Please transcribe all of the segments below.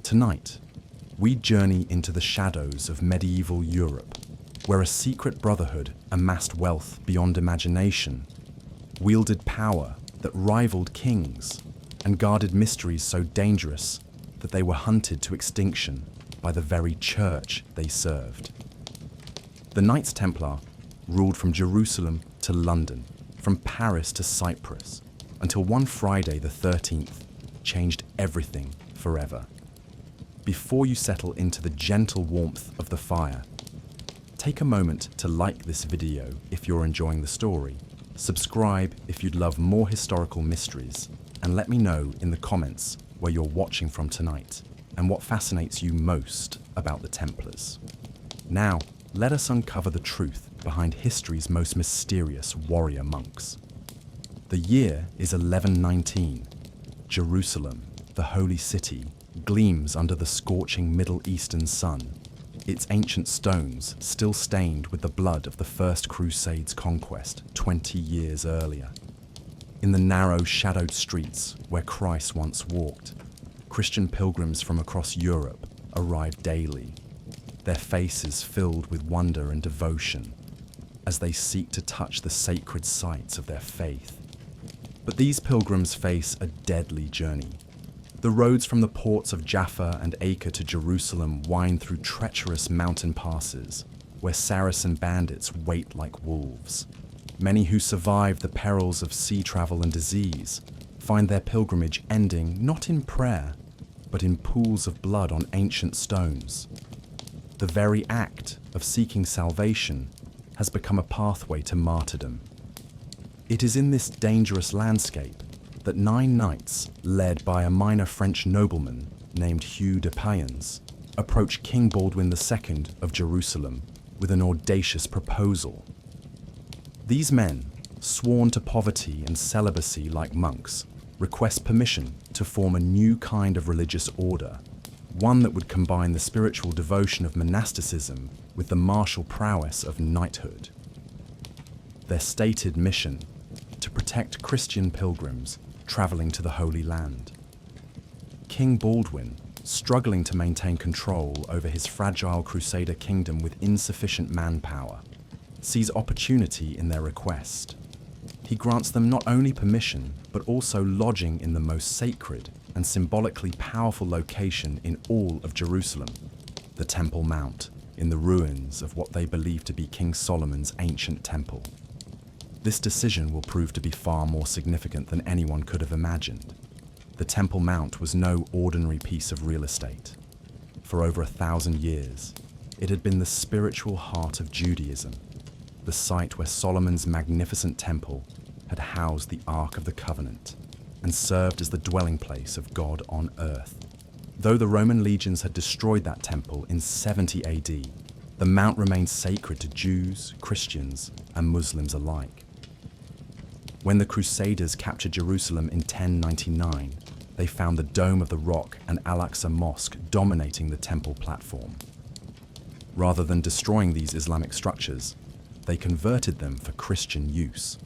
Tonight, we journey into the shadows of medieval Europe, where a secret brotherhood amassed wealth beyond imagination, wielded power that rivaled kings, and guarded mysteries so dangerous that they were hunted to extinction by the very church they served. The Knights Templar ruled from Jerusalem to London, from Paris to Cyprus, until one Friday the 13th changed everything forever. Before you settle into the gentle warmth of the fire, take a moment to like this video if you're enjoying the story, subscribe if you'd love more historical mysteries, and let me know in the comments where you're watching from tonight and what fascinates you most about the Templars. Now, let us uncover the truth behind history's most mysterious warrior monks. The year is 1119. Jerusalem, the holy city, gleams under the scorching Middle Eastern sun, its ancient stones still stained with the blood of the First Crusade's conquest 20 years earlier. In the narrow, shadowed streets where Christ once walked, Christian pilgrims from across Europe arrive daily, their faces filled with wonder and devotion as they seek to touch the sacred sites of their faith. But these pilgrims face a deadly journey. The roads from the ports of Jaffa and Acre to Jerusalem wind through treacherous mountain passes where Saracen bandits wait like wolves. Many who survive the perils of sea travel and disease find their pilgrimage ending not in prayer, but in pools of blood on ancient stones. The very act of seeking salvation has become a pathway to martyrdom. It is in this dangerous landscape that 9 knights, led by a minor French nobleman named Hugh de Payens, approach King Baldwin II of Jerusalem with an audacious proposal. These men, sworn to poverty and celibacy like monks, request permission to form a new kind of religious order, one that would combine the spiritual devotion of monasticism with the martial prowess of knighthood. Their stated mission: to protect Christian pilgrims traveling to the Holy Land. King Baldwin, struggling to maintain control over his fragile crusader kingdom with insufficient manpower, sees opportunity in their request. He grants them not only permission, but also lodging in the most sacred and symbolically powerful location in all of Jerusalem, the Temple Mount, in the ruins of what they believe to be King Solomon's ancient temple. This decision will prove to be far more significant than anyone could have imagined. The Temple Mount was no ordinary piece of real estate. For over 1,000 years, it had been the spiritual heart of Judaism, the site where Solomon's magnificent temple had housed the Ark of the Covenant and served as the dwelling place of God on earth. Though the Roman legions had destroyed that temple in 70 AD, the mount remained sacred to Jews, Christians, and Muslims alike. When the Crusaders captured Jerusalem in 1099, they found the Dome of the Rock and Al-Aqsa Mosque dominating the temple platform. Rather than destroying these Islamic structures, they converted them for Christian use.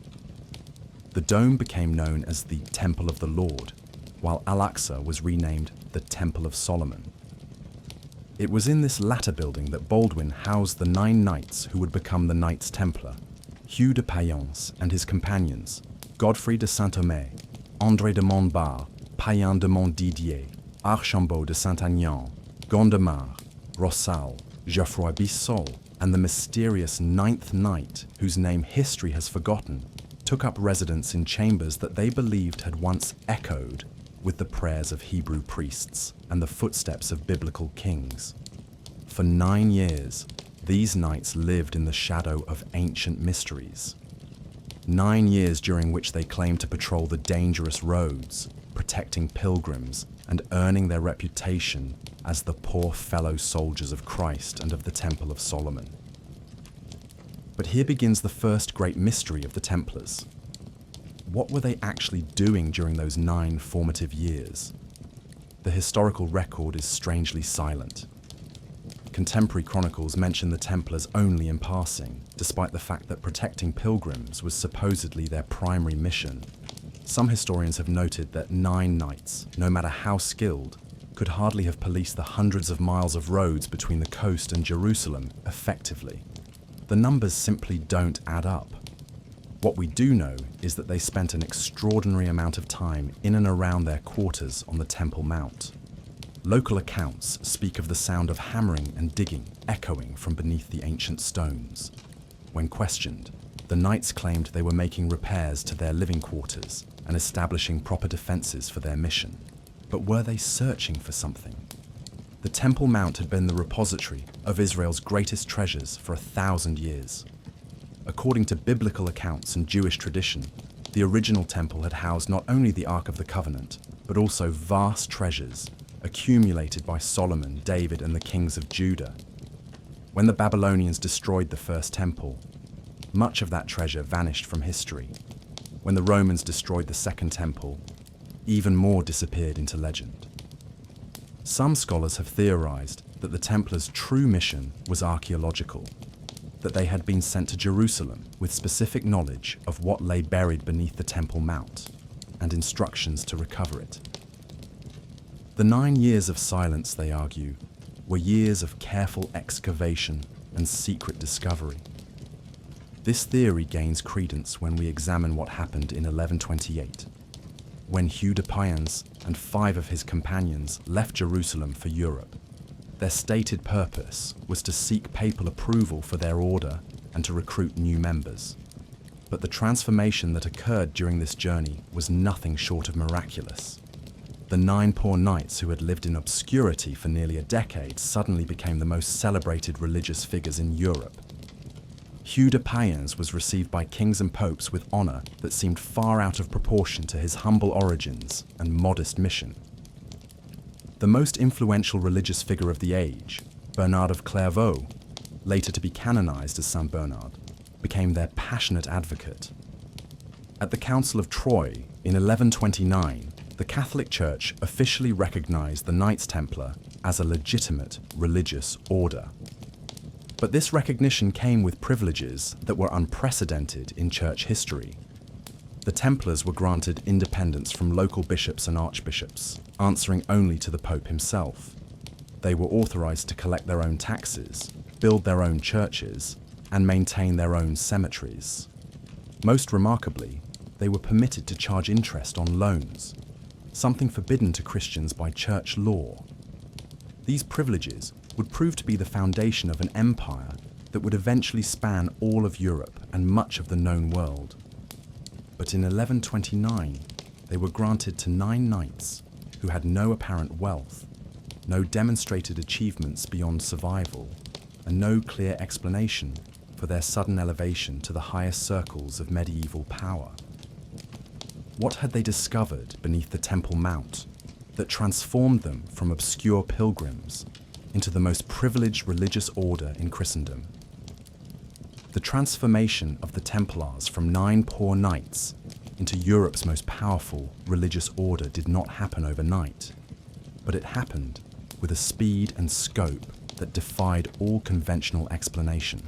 The dome became known as the Temple of the Lord, while Al-Aqsa was renamed the Temple of Solomon. It was in this latter building that Baldwin housed the 9 knights who would become the Knights Templar: Hugh de Payens and his companions, Godfrey de Saint-Omer, André de Montbard, Payen de Montdidier, Archambault de Saint-Agnan, Gondomar, Rossal, Geoffroy Bissol, and the mysterious 9th Knight, whose name history has forgotten, took up residence in chambers that they believed had once echoed with the prayers of Hebrew priests and the footsteps of biblical kings. For 9 years, these knights lived in the shadow of ancient mysteries. 9 years during which they claimed to patrol the dangerous roads, protecting pilgrims and earning their reputation as the poor fellow soldiers of Christ and of the Temple of Solomon. But here begins the first great mystery of the Templars. What were they actually doing during those 9 formative years? The historical record is strangely silent. Contemporary chronicles mention the Templars only in passing, despite the fact that protecting pilgrims was supposedly their primary mission. Some historians have noted that 9 knights, no matter how skilled, could hardly have policed the hundreds of miles of roads between the coast and Jerusalem effectively. The numbers simply don't add up. What we do know is that they spent an extraordinary amount of time in and around their quarters on the Temple Mount. Local accounts speak of the sound of hammering and digging echoing from beneath the ancient stones. When questioned, the knights claimed they were making repairs to their living quarters and establishing proper defenses for their mission. But were they searching for something? The Temple Mount had been the repository of Israel's greatest treasures for 1,000 years. According to biblical accounts and Jewish tradition, the original temple had housed not only the Ark of the Covenant, but also vast treasures accumulated by Solomon, David, and the kings of Judah. When the Babylonians destroyed the first temple, much of that treasure vanished from history. When the Romans destroyed the second temple, even more disappeared into legend. Some scholars have theorized that the Templars' true mission was archaeological, that they had been sent to Jerusalem with specific knowledge of what lay buried beneath the Temple Mount and instructions to recover it. The 9 years of silence, they argue, were years of careful excavation and secret discovery. This theory gains credence when we examine what happened in 1128, when Hugh de Payens and 5 of his companions left Jerusalem for Europe. Their stated purpose was to seek papal approval for their order and to recruit new members. But the transformation that occurred during this journey was nothing short of miraculous. The 9 poor knights who had lived in obscurity for nearly a decade suddenly became the most celebrated religious figures in Europe. Hugh de Payens was received by kings and popes with honor that seemed far out of proportion to his humble origins and modest mission. The most influential religious figure of the age, Bernard of Clairvaux, later to be canonized as Saint Bernard, became their passionate advocate. At the Council of Troyes in 1129, the Catholic Church officially recognized the Knights Templar as a legitimate religious order. But this recognition came with privileges that were unprecedented in church history. The Templars were granted independence from local bishops and archbishops, answering only to the Pope himself. They were authorized to collect their own taxes, build their own churches, and maintain their own cemeteries. Most remarkably, they were permitted to charge interest on loans, something forbidden to Christians by church law. These privileges would prove to be the foundation of an empire that would eventually span all of Europe and much of the known world. But in 1129, they were granted to 9 knights who had no apparent wealth, no demonstrated achievements beyond survival, and no clear explanation for their sudden elevation to the highest circles of medieval power. What had they discovered beneath the Temple Mount that transformed them from obscure pilgrims into the most privileged religious order in Christendom? The transformation of the Templars from 9 poor knights into Europe's most powerful religious order did not happen overnight, but it happened with a speed and scope that defied all conventional explanation.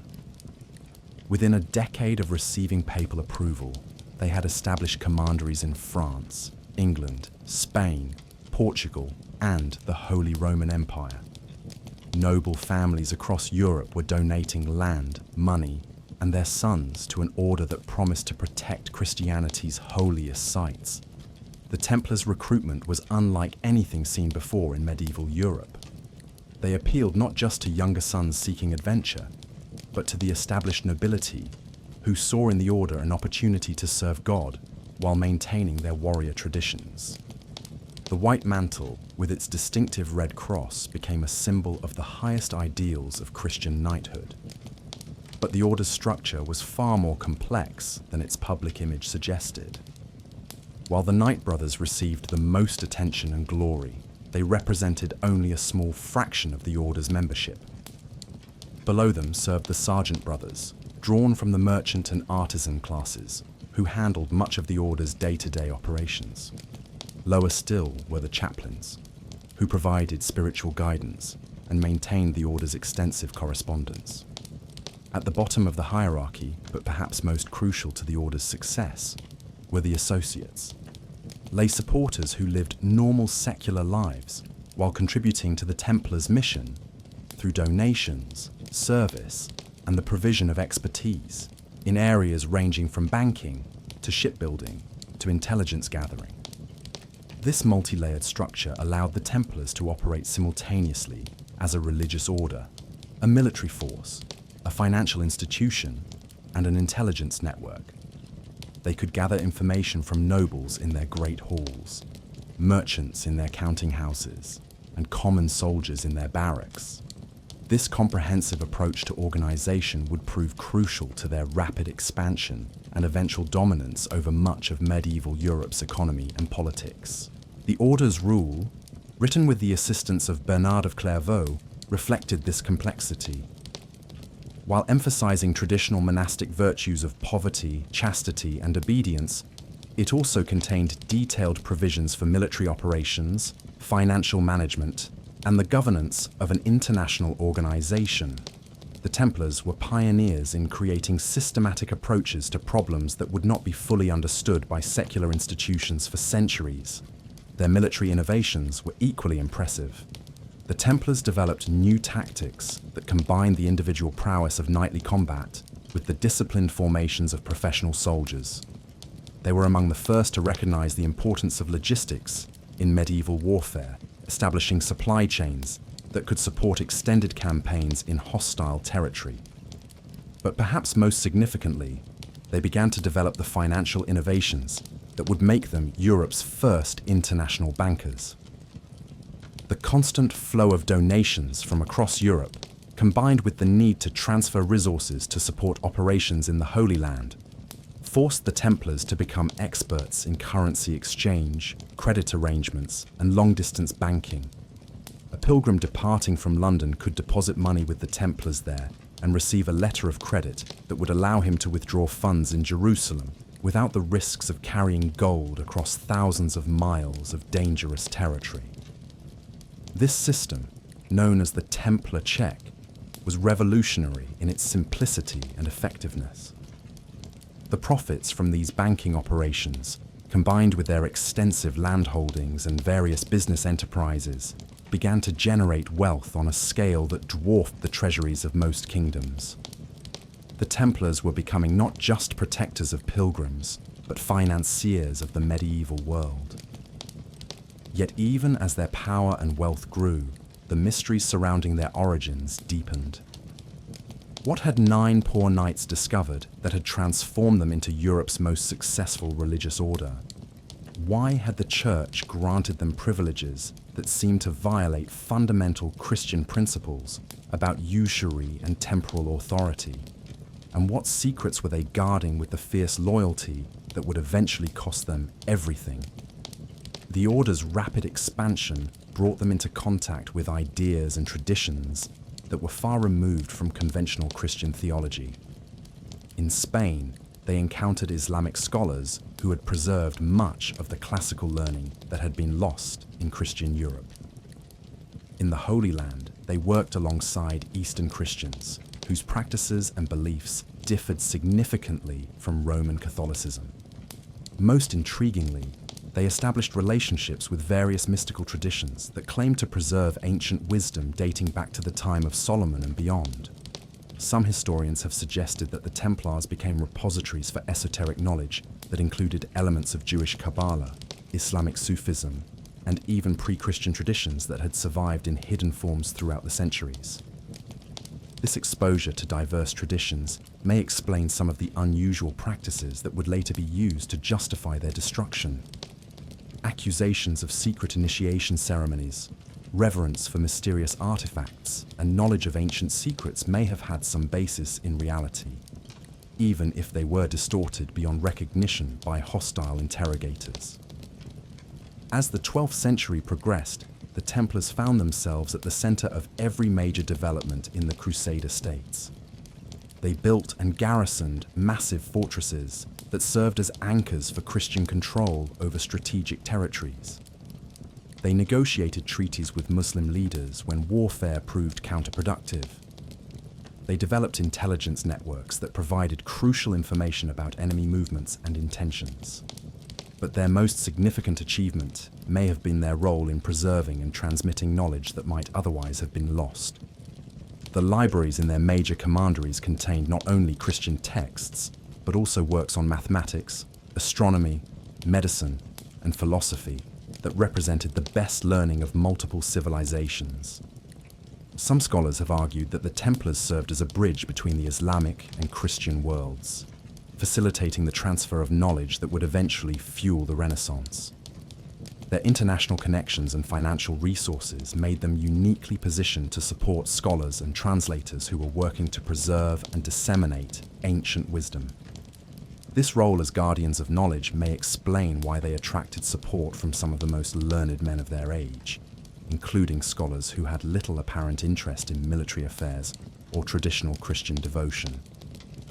Within a decade of receiving papal approval, they had established commanderies in France, England, Spain, Portugal, and the Holy Roman Empire. Noble families across Europe were donating land, money, and their sons to an order that promised to protect Christianity's holiest sites. The Templars' recruitment was unlike anything seen before in medieval Europe. They appealed not just to younger sons seeking adventure, but to the established nobility who saw in the order an opportunity to serve God while maintaining their warrior traditions. The white mantle, with its distinctive red cross, became a symbol of the highest ideals of Christian knighthood. But the order's structure was far more complex than its public image suggested. While the Knight brothers received the most attention and glory, they represented only a small fraction of the order's membership. Below them served the sergeant brothers, drawn from the merchant and artisan classes, who handled much of the order's day-to-day operations. Lower still were the chaplains, who provided spiritual guidance and maintained the order's extensive correspondence. At the bottom of the hierarchy, but perhaps most crucial to the order's success, were the associates, lay supporters who lived normal secular lives, while contributing to the Templars' mission through donations, service, and the provision of expertise in areas ranging from banking to shipbuilding to intelligence gathering. This multi-layered structure allowed the Templars to operate simultaneously as a religious order, a military force, a financial institution, and an intelligence network. They could gather information from nobles in their great halls, merchants in their counting houses, and common soldiers in their barracks. This comprehensive approach to organization would prove crucial to their rapid expansion and eventual dominance over much of medieval Europe's economy and politics. The Order's rule, written with the assistance of Bernard of Clairvaux, reflected this complexity. While emphasizing traditional monastic virtues of poverty, chastity, and obedience, it also contained detailed provisions for military operations, financial management, and the governance of an international organization. The Templars were pioneers in creating systematic approaches to problems that would not be fully understood by secular institutions for centuries. Their military innovations were equally impressive. The Templars developed new tactics that combined the individual prowess of knightly combat with the disciplined formations of professional soldiers. They were among the first to recognize the importance of logistics in medieval warfare, establishing supply chains that could support extended campaigns in hostile territory. But perhaps most significantly, they began to develop the financial innovations that would make them Europe's first international bankers. The constant flow of donations from across Europe, combined with the need to transfer resources to support operations in the Holy Land, forced the Templars to become experts in currency exchange, credit arrangements, and long-distance banking. A pilgrim departing from London could deposit money with the Templars there and receive a letter of credit that would allow him to withdraw funds in Jerusalem without the risks of carrying gold across thousands of miles of dangerous territory. This system, known as the Templar check, was revolutionary in its simplicity and effectiveness. The profits from these banking operations, combined with their extensive landholdings and various business enterprises, began to generate wealth on a scale that dwarfed the treasuries of most kingdoms. The Templars were becoming not just protectors of pilgrims, but financiers of the medieval world. Yet even as their power and wealth grew, the mysteries surrounding their origins deepened. What had 9 poor knights discovered that had transformed them into Europe's most successful religious order? Why had the Church granted them privileges that seemed to violate fundamental Christian principles about usury and temporal authority? And what secrets were they guarding with the fierce loyalty that would eventually cost them everything? The Order's rapid expansion brought them into contact with ideas and traditions that were far removed from conventional Christian theology. In Spain, they encountered Islamic scholars who had preserved much of the classical learning that had been lost in Christian Europe. In the Holy Land, they worked alongside Eastern Christians, whose practices and beliefs differed significantly from Roman Catholicism. Most intriguingly, they established relationships with various mystical traditions that claimed to preserve ancient wisdom dating back to the time of Solomon and beyond. Some historians have suggested that the Templars became repositories for esoteric knowledge that included elements of Jewish Kabbalah, Islamic Sufism, and even pre-Christian traditions that had survived in hidden forms throughout the centuries. This exposure to diverse traditions may explain some of the unusual practices that would later be used to justify their destruction. Accusations of secret initiation ceremonies, reverence for mysterious artifacts, and knowledge of ancient secrets may have had some basis in reality, even if they were distorted beyond recognition by hostile interrogators. As the 12th century progressed, the Templars found themselves at the center of every major development in the crusader states. They built and garrisoned massive fortresses that served as anchors for Christian control over strategic territories. They negotiated treaties with Muslim leaders when warfare proved counterproductive. They developed intelligence networks that provided crucial information about enemy movements and intentions. but their most significant achievement may have been their role in preserving and transmitting knowledge that might otherwise have been lost. The libraries in their major commanderies contained not only Christian texts, but also works on mathematics, astronomy, medicine, and philosophy that represented the best learning of multiple civilizations. Some scholars have argued that the Templars served as a bridge between the Islamic and Christian worlds, facilitating the transfer of knowledge that would eventually fuel the Renaissance. Their international connections and financial resources made them uniquely positioned to support scholars and translators who were working to preserve and disseminate ancient wisdom. This role as guardians of knowledge may explain why they attracted support from some of the most learned men of their age, including scholars who had little apparent interest in military affairs or traditional Christian devotion.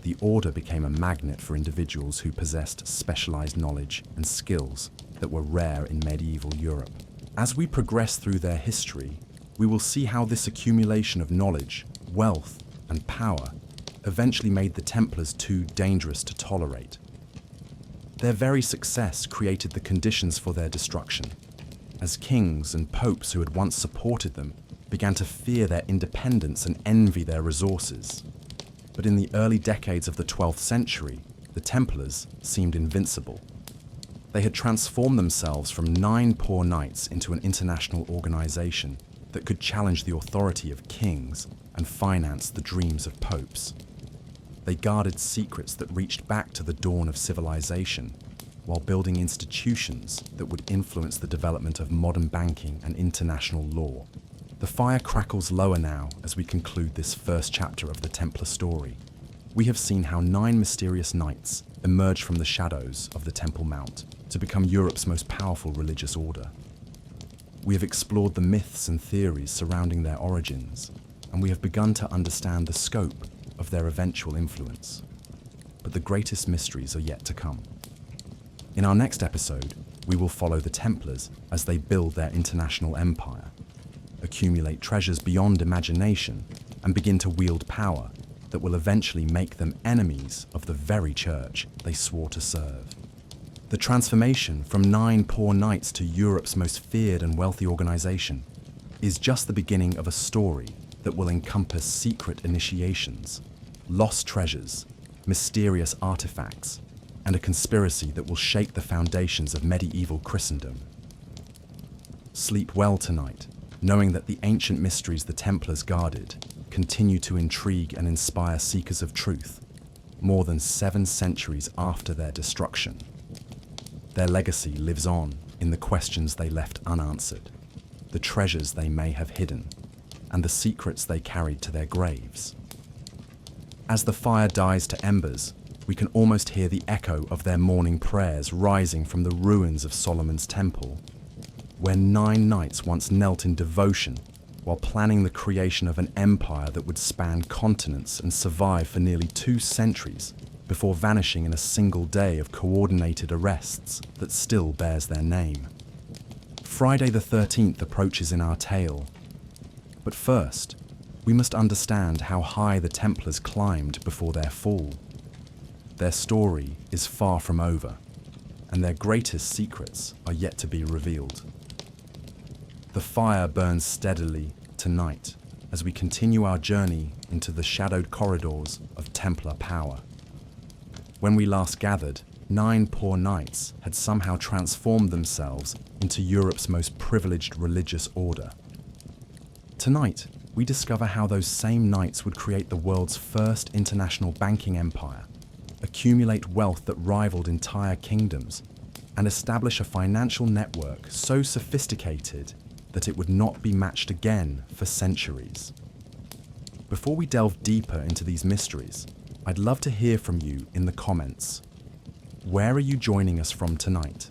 The order became a magnet for individuals who possessed specialized knowledge and skills that were rare in medieval Europe. As we progress through their history, we will see how this accumulation of knowledge, wealth, and power eventually made the Templars too dangerous to tolerate. Their very success created the conditions for their destruction, as kings and popes who had once supported them began to fear their independence and envy their resources. But in the early decades of the 12th century, the Templars seemed invincible. They had transformed themselves from 9 poor knights into an international organization that could challenge the authority of kings and finance the dreams of popes. They guarded secrets that reached back to the dawn of civilization, while building institutions that would influence the development of modern banking and international law. The fire crackles lower now as we conclude this first chapter of the Templar story. We have seen how 9 mysterious knights emerged from the shadows of the Temple Mount to become Europe's most powerful religious order. We have explored the myths and theories surrounding their origins, and we have begun to understand the scope of their eventual influence. But the greatest mysteries are yet to come. In our next episode, we will follow the Templars as they build their international empire, accumulate treasures beyond imagination, and begin to wield power that will eventually make them enemies of the very church they swore to serve. The transformation from 9 poor knights to Europe's most feared and wealthy organization is just the beginning of a story that will encompass secret initiations, lost treasures, mysterious artifacts, and a conspiracy that will shake the foundations of medieval Christendom. Sleep well tonight, knowing that the ancient mysteries the Templars guarded continue to intrigue and inspire seekers of truth, more than 7 centuries after their destruction. Their legacy lives on in the questions they left unanswered, the treasures they may have hidden, and the secrets they carried to their graves. As the fire dies to embers, we can almost hear the echo of their morning prayers rising from the ruins of Solomon's Temple, where 9 knights once knelt in devotion while planning the creation of an empire that would span continents and survive for nearly 2 centuries before vanishing in a single day of coordinated arrests that still bears their name. Friday the 13th approaches in our tale, but first, we must understand how high the Templars climbed before their fall. Their story is far from over, and their greatest secrets are yet to be revealed. The fire burns steadily tonight as we continue our journey into the shadowed corridors of Templar power. When we last gathered, 9 poor knights had somehow transformed themselves into Europe's most privileged religious order. Tonight, we discover how those same knights would create the world's first international banking empire, accumulate wealth that rivaled entire kingdoms, and establish a financial network so sophisticated that it would not be matched again for centuries. Before we delve deeper into these mysteries, I'd love to hear from you in the comments. Where are you joining us from tonight?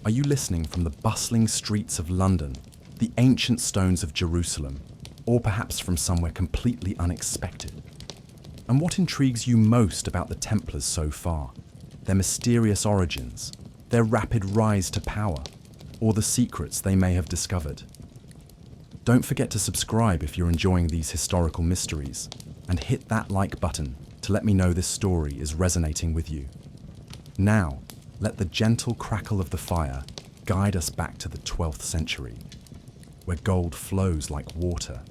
Are you listening from the bustling streets of London, the ancient stones of Jerusalem, or perhaps from somewhere completely unexpected? And what intrigues you most about the Templars so far? Their mysterious origins, their rapid rise to power, or the secrets they may have discovered? Don't forget to subscribe if you're enjoying these historical mysteries, and hit that like button to let me know this story is resonating with you. Now, let the gentle crackle of the fire guide us back to the 12th century, where gold flows like water,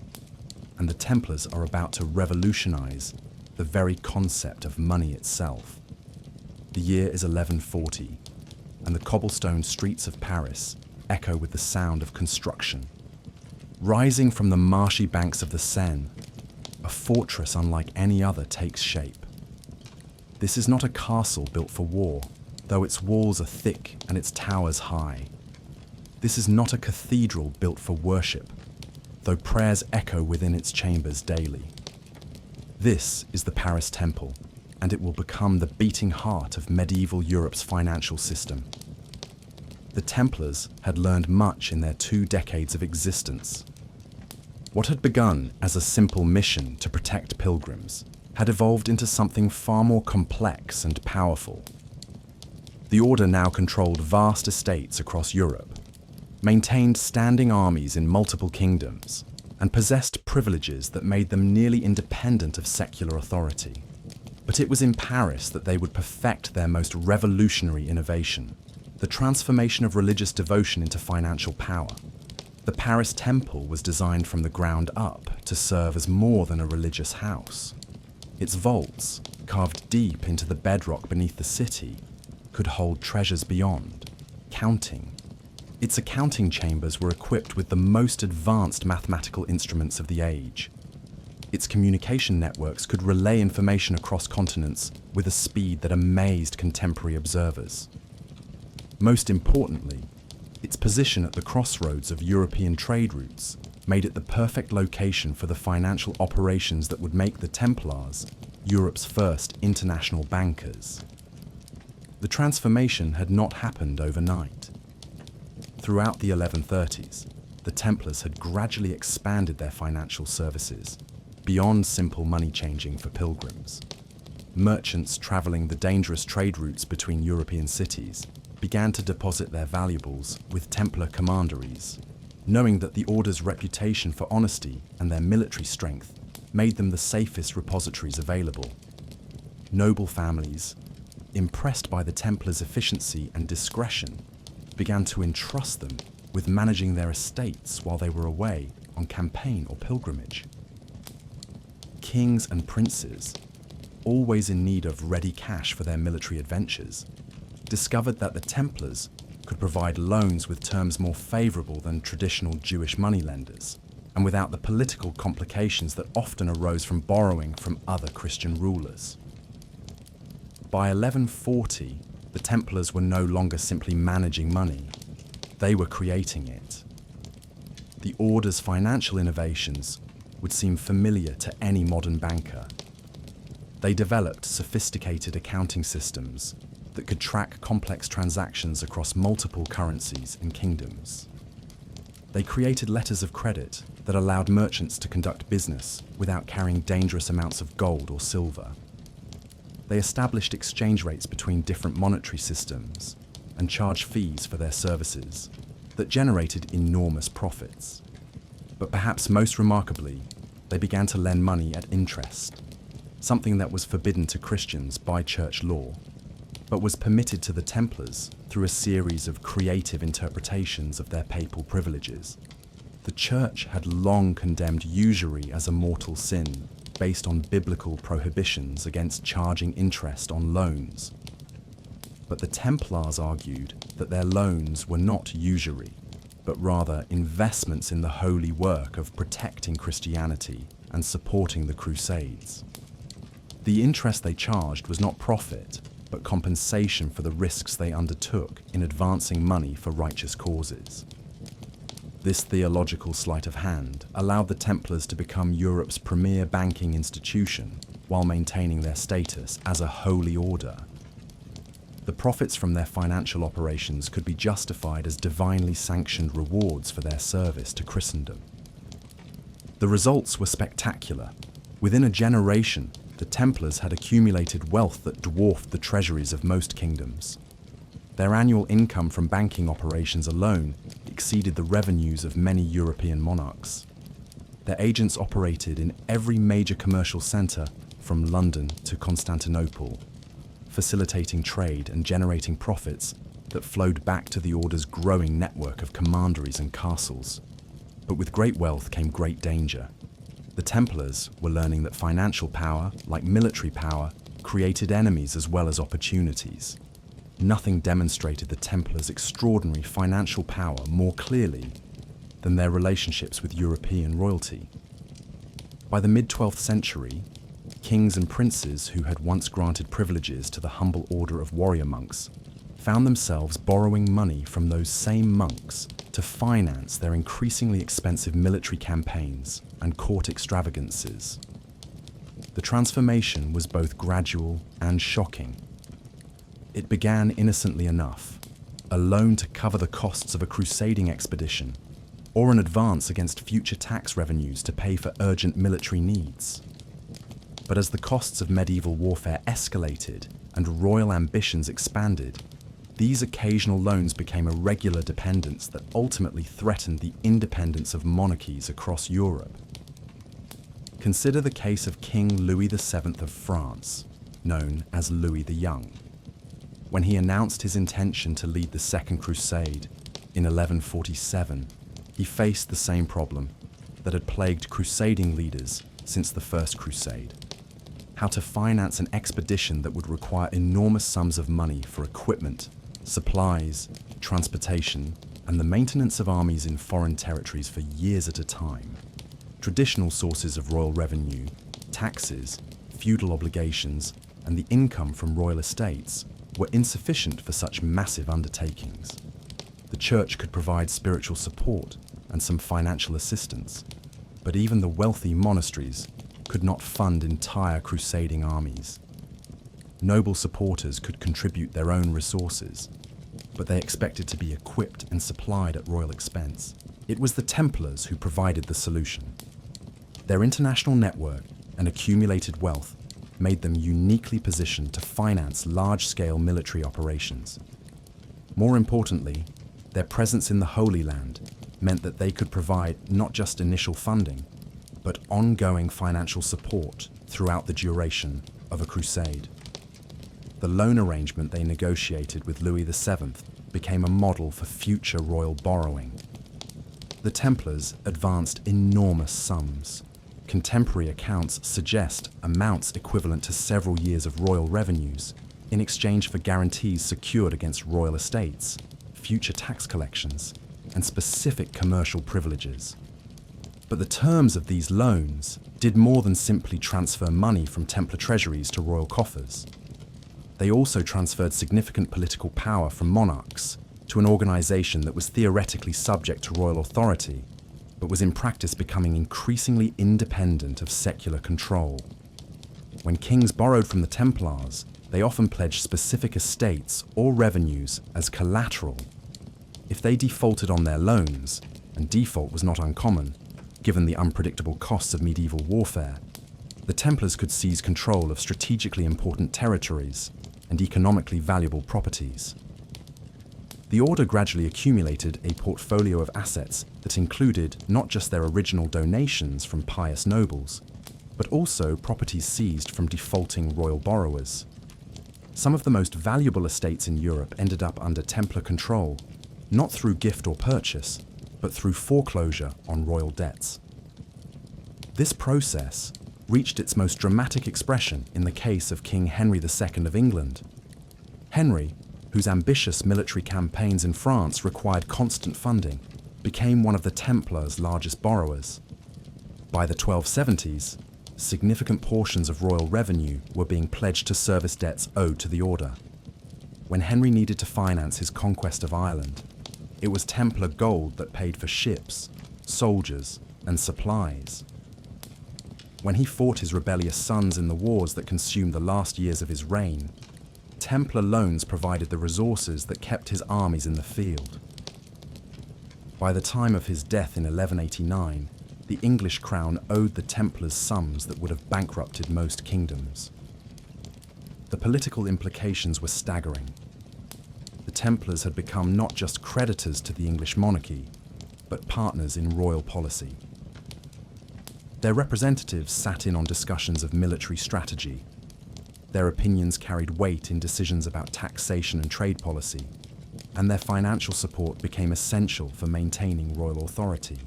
and the Templars are about to revolutionize the very concept of money itself. The year is 1140, and the cobblestone streets of Paris echo with the sound of construction. Rising from the marshy banks of the Seine, a fortress unlike any other takes shape. This is not a castle built for war, though its walls are thick and its towers high. This is not a cathedral built for worship, though prayers echo within its chambers daily. This is the Paris Temple, and it will become the beating heart of medieval Europe's financial system. The Templars had learned much in their 2 decades of existence. What had begun as a simple mission to protect pilgrims had evolved into something far more complex and powerful. The order now controlled vast estates across Europe, maintained standing armies in multiple kingdoms, and possessed privileges that made them nearly independent of secular authority. But it was in Paris that they would perfect their most revolutionary innovation, the transformation of religious devotion into financial power. The Paris Temple was designed from the ground up to serve as more than a religious house. Its vaults, carved deep into the bedrock beneath the city, could hold treasures beyond, counting. Its accounting chambers were equipped with the most advanced mathematical instruments of the age. Its communication networks could relay information across continents with a speed that amazed contemporary observers. Most importantly, its position at the crossroads of European trade routes made it the perfect location for the financial operations that would make the Templars Europe's first international bankers. The transformation had not happened overnight. Throughout the 1130s, the Templars had gradually expanded their financial services beyond simple money changing for pilgrims. Merchants traveling the dangerous trade routes between European cities began to deposit their valuables with Templar commanderies, knowing that the order's reputation for honesty and their military strength made them the safest repositories available. Noble families, impressed by the Templars' efficiency and discretion, began to entrust them with managing their estates while they were away on campaign or pilgrimage. Kings and princes, always in need of ready cash for their military adventures, discovered that the Templars could provide loans with terms more favorable than traditional Jewish moneylenders, and without the political complications that often arose from borrowing from other Christian rulers. By 1140, the Templars were no longer simply managing money, they were creating it. The order's financial innovations would seem familiar to any modern banker. They developed sophisticated accounting systems that could track complex transactions across multiple currencies and kingdoms. They created letters of credit that allowed merchants to conduct business without carrying dangerous amounts of gold or silver. They established exchange rates between different monetary systems and charged fees for their services that generated enormous profits. But perhaps most remarkably, they began to lend money at interest, something that was forbidden to Christians by church law, but was permitted to the Templars through a series of creative interpretations of their papal privileges. The Church had long condemned usury as a mortal sin, based on biblical prohibitions against charging interest on loans. But the Templars argued that their loans were not usury, but rather investments in the holy work of protecting Christianity and supporting the Crusades. The interest they charged was not profit, but compensation for the risks they undertook in advancing money for righteous causes. This theological sleight of hand allowed the Templars to become Europe's premier banking institution while maintaining their status as a holy order. The profits from their financial operations could be justified as divinely sanctioned rewards for their service to Christendom. The results were spectacular. Within a generation, the Templars had accumulated wealth that dwarfed the treasuries of most kingdoms. Their annual income from banking operations alone exceeded the revenues of many European monarchs. Their agents operated in every major commercial centre from London to Constantinople, facilitating trade and generating profits that flowed back to the order's growing network of commanderies and castles. But with great wealth came great danger. The Templars were learning that financial power, like military power, created enemies as well as opportunities. Nothing demonstrated the Templars' extraordinary financial power more clearly than their relationships with European royalty. By the mid-12th century, kings and princes who had once granted privileges to the humble order of warrior monks found themselves borrowing money from those same monks to finance their increasingly expensive military campaigns and court extravagances. The transformation was both gradual and shocking. It began innocently enough, a loan to cover the costs of a crusading expedition, or an advance against future tax revenues to pay for urgent military needs. But as the costs of medieval warfare escalated and royal ambitions expanded, these occasional loans became a regular dependence that ultimately threatened the independence of monarchies across Europe. Consider the case of King Louis VII of France, known as Louis the Young. When he announced his intention to lead the Second Crusade in 1147, he faced the same problem that had plagued crusading leaders since the First Crusade: how to finance an expedition that would require enormous sums of money for equipment, supplies, transportation, and the maintenance of armies in foreign territories for years at a time. Traditional sources of royal revenue, taxes, feudal obligations, and the income from royal estates were insufficient for such massive undertakings. The church could provide spiritual support and some financial assistance, but even the wealthy monasteries could not fund entire crusading armies. Noble supporters could contribute their own resources, but they expected to be equipped and supplied at royal expense. It was the Templars who provided the solution. Their international network and accumulated wealth made them uniquely positioned to finance large-scale military operations. More importantly, their presence in the Holy Land meant that they could provide not just initial funding, but ongoing financial support throughout the duration of a crusade. The loan arrangement they negotiated with Louis VII became a model for future royal borrowing. The Templars advanced enormous sums. Contemporary accounts suggest amounts equivalent to several years of royal revenues in exchange for guarantees secured against royal estates, future tax collections, and specific commercial privileges. But the terms of these loans did more than simply transfer money from Templar treasuries to royal coffers. They also transferred significant political power from monarchs to an organization that was theoretically subject to royal authority, but was in practice becoming increasingly independent of secular control. When kings borrowed from the Templars, they often pledged specific estates or revenues as collateral. If they defaulted on their loans, and default was not uncommon, given the unpredictable costs of medieval warfare, the Templars could seize control of strategically important territories and economically valuable properties. The order gradually accumulated a portfolio of assets that included not just their original donations from pious nobles, but also properties seized from defaulting royal borrowers. Some of the most valuable estates in Europe ended up under Templar control, not through gift or purchase, but through foreclosure on royal debts. This process reached its most dramatic expression in the case of King Henry II of England. Henry, whose ambitious military campaigns in France required constant funding, became one of the Templars' largest borrowers. By the 1270s, significant portions of royal revenue were being pledged to service debts owed to the order. When Henry needed to finance his conquest of Ireland, it was Templar gold that paid for ships, soldiers, and supplies. When he fought his rebellious sons in the wars that consumed the last years of his reign, Templar loans provided the resources that kept his armies in the field. By the time of his death in 1189, the English crown owed the Templars sums that would have bankrupted most kingdoms. The political implications were staggering. The Templars had become not just creditors to the English monarchy, but partners in royal policy. Their representatives sat in on discussions of military strategy, Their opinions carried weight in decisions about taxation and trade policy, and their financial support became essential for maintaining royal authority.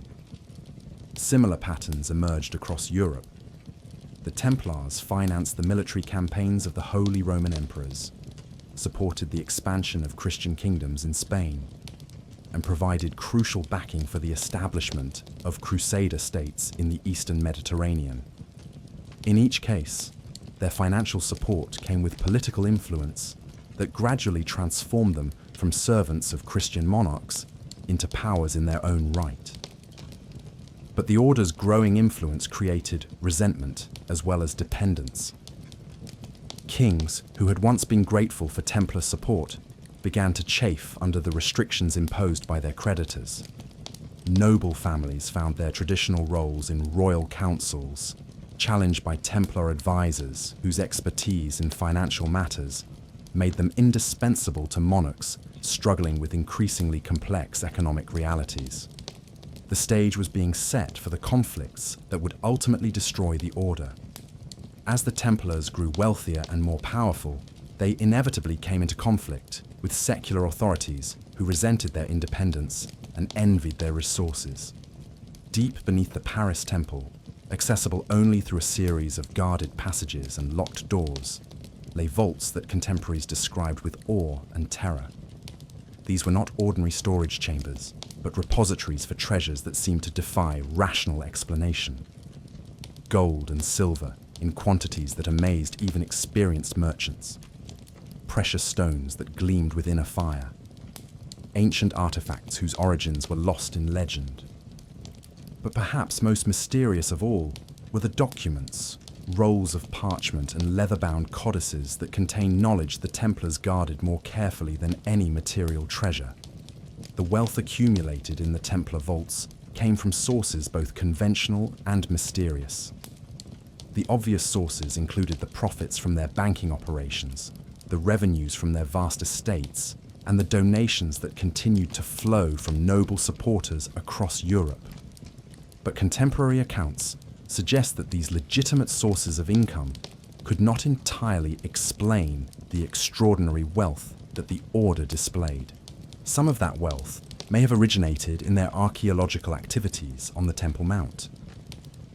Similar patterns emerged across Europe. The Templars financed the military campaigns of the Holy Roman Emperors, supported the expansion of Christian kingdoms in Spain, and provided crucial backing for the establishment of crusader states in the Eastern Mediterranean. In each case, their financial support came with political influence that gradually transformed them from servants of Christian monarchs into powers in their own right. But the order's growing influence created resentment as well as dependence. Kings, who had once been grateful for Templar support, began to chafe under the restrictions imposed by their creditors. Noble families found their traditional roles in royal councils challenged by Templar advisors whose expertise in financial matters made them indispensable to monarchs struggling with increasingly complex economic realities. The stage was being set for the conflicts that would ultimately destroy the order. As the Templars grew wealthier and more powerful, they inevitably came into conflict with secular authorities who resented their independence and envied their resources. Deep beneath the Paris Temple, accessible only through a series of guarded passages and locked doors, lay vaults that contemporaries described with awe and terror. These were not ordinary storage chambers, but repositories for treasures that seemed to defy rational explanation. Gold and silver in quantities that amazed even experienced merchants. Precious stones that gleamed within a fire. Ancient artifacts whose origins were lost in legend. But perhaps most mysterious of all were the documents, rolls of parchment and leather-bound codices that contained knowledge the Templars guarded more carefully than any material treasure. The wealth accumulated in the Templar vaults came from sources both conventional and mysterious. The obvious sources included the profits from their banking operations, the revenues from their vast estates, and the donations that continued to flow from noble supporters across Europe. But contemporary accounts suggest that these legitimate sources of income could not entirely explain the extraordinary wealth that the order displayed. Some of that wealth may have originated in their archaeological activities on the Temple Mount.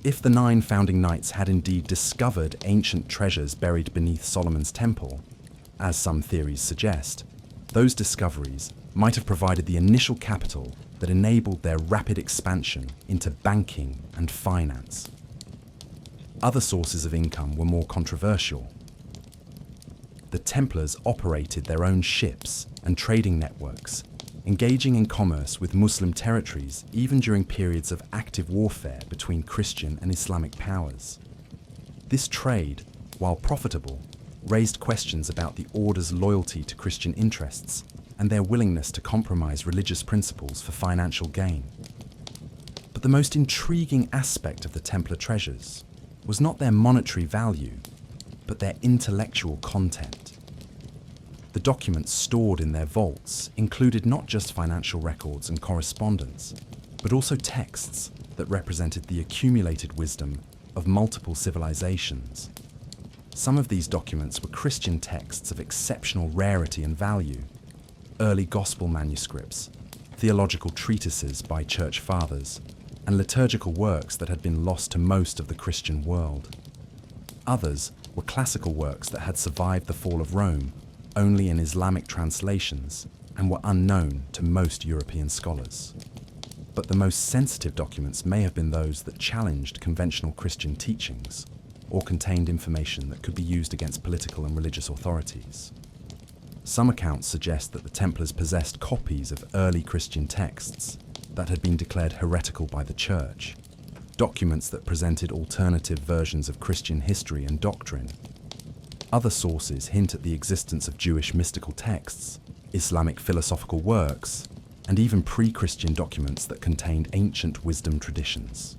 If the 9 founding knights had indeed discovered ancient treasures buried beneath Solomon's temple, as some theories suggest, those discoveries might have provided the initial capital that enabled their rapid expansion into banking and finance. Other sources of income were more controversial. The Templars operated their own ships and trading networks, engaging in commerce with Muslim territories even during periods of active warfare between Christian and Islamic powers. This trade, while profitable, raised questions about the order's loyalty to Christian interests and their willingness to compromise religious principles for financial gain. But the most intriguing aspect of the Templar treasures was not their monetary value, but their intellectual content. The documents stored in their vaults included not just financial records and correspondence, but also texts that represented the accumulated wisdom of multiple civilizations. Some of these documents were Christian texts of exceptional rarity and value, early gospel manuscripts, theological treatises by church fathers, and liturgical works that had been lost to most of the Christian world. Others were classical works that had survived the fall of Rome only in Islamic translations and were unknown to most European scholars. But the most sensitive documents may have been those that challenged conventional Christian teachings or contained information that could be used against political and religious authorities. Some accounts suggest that the Templars possessed copies of early Christian texts that had been declared heretical by the Church, documents that presented alternative versions of Christian history and doctrine. Other sources hint at the existence of Jewish mystical texts, Islamic philosophical works, and even pre-Christian documents that contained ancient wisdom traditions.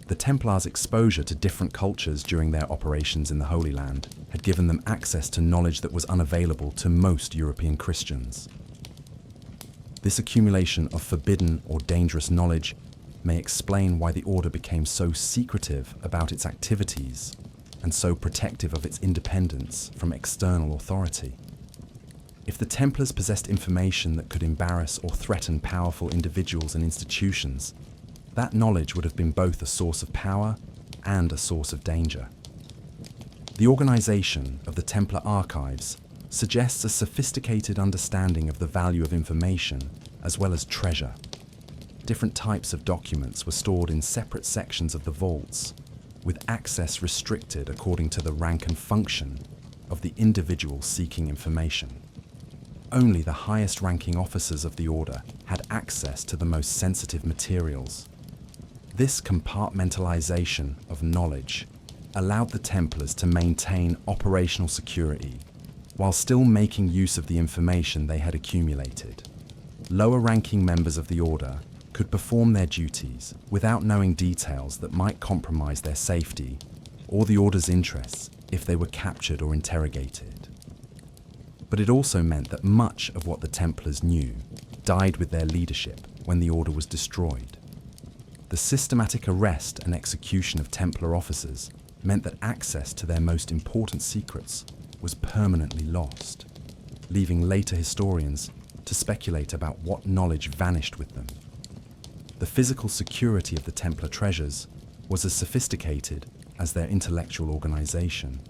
The Templars' exposure to different cultures during their operations in the Holy Land had given them access to knowledge that was unavailable to most European Christians. This accumulation of forbidden or dangerous knowledge may explain why the order became so secretive about its activities and so protective of its independence from external authority. If the Templars possessed information that could embarrass or threaten powerful individuals and institutions, that knowledge would have been both a source of power and a source of danger. The organization of the Templar archives suggests a sophisticated understanding of the value of information as well as treasure. Different types of documents were stored in separate sections of the vaults, with access restricted according to the rank and function of the individual seeking information. Only the highest ranking officers of the order had access to the most sensitive materials. This compartmentalization of knowledge allowed the Templars to maintain operational security while still making use of the information they had accumulated. Lower-ranking members of the order could perform their duties without knowing details that might compromise their safety or the order's interests if they were captured or interrogated. But it also meant that much of what the Templars knew died with their leadership when the order was destroyed. The systematic arrest and execution of Templar officers meant that access to their most important secrets was permanently lost, leaving later historians to speculate about what knowledge vanished with them. The physical security of the Templar treasures was as sophisticated as their intellectual organization.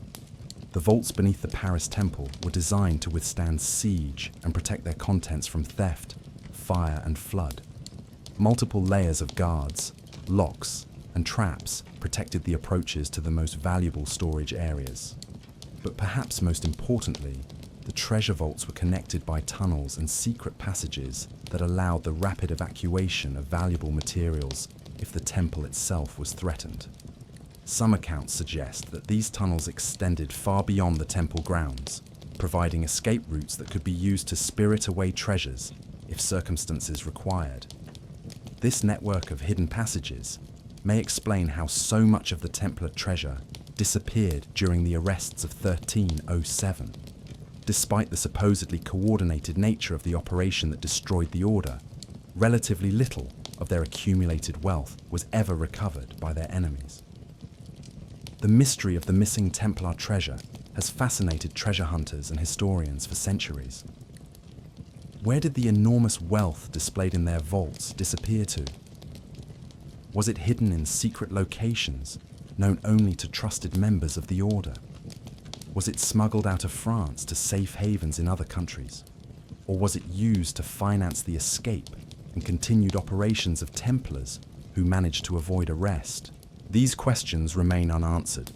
The vaults beneath the Paris Temple were designed to withstand siege and protect their contents from theft, fire, and flood. Multiple layers of guards, locks, and traps protected the approaches to the most valuable storage areas. But perhaps most importantly, the treasure vaults were connected by tunnels and secret passages that allowed the rapid evacuation of valuable materials if the temple itself was threatened. Some accounts suggest that these tunnels extended far beyond the temple grounds, providing escape routes that could be used to spirit away treasures if circumstances required. This network of hidden passages may explain how so much of the Templar treasure disappeared during the arrests of 1307. Despite the supposedly coordinated nature of the operation that destroyed the order, relatively little of their accumulated wealth was ever recovered by their enemies. The mystery of the missing Templar treasure has fascinated treasure hunters and historians for centuries. Where did the enormous wealth displayed in their vaults disappear to? Was it hidden in secret locations known only to trusted members of the order? Was it smuggled out of France to safe havens in other countries? Or was it used to finance the escape and continued operations of Templars who managed to avoid arrest? These questions remain unanswered,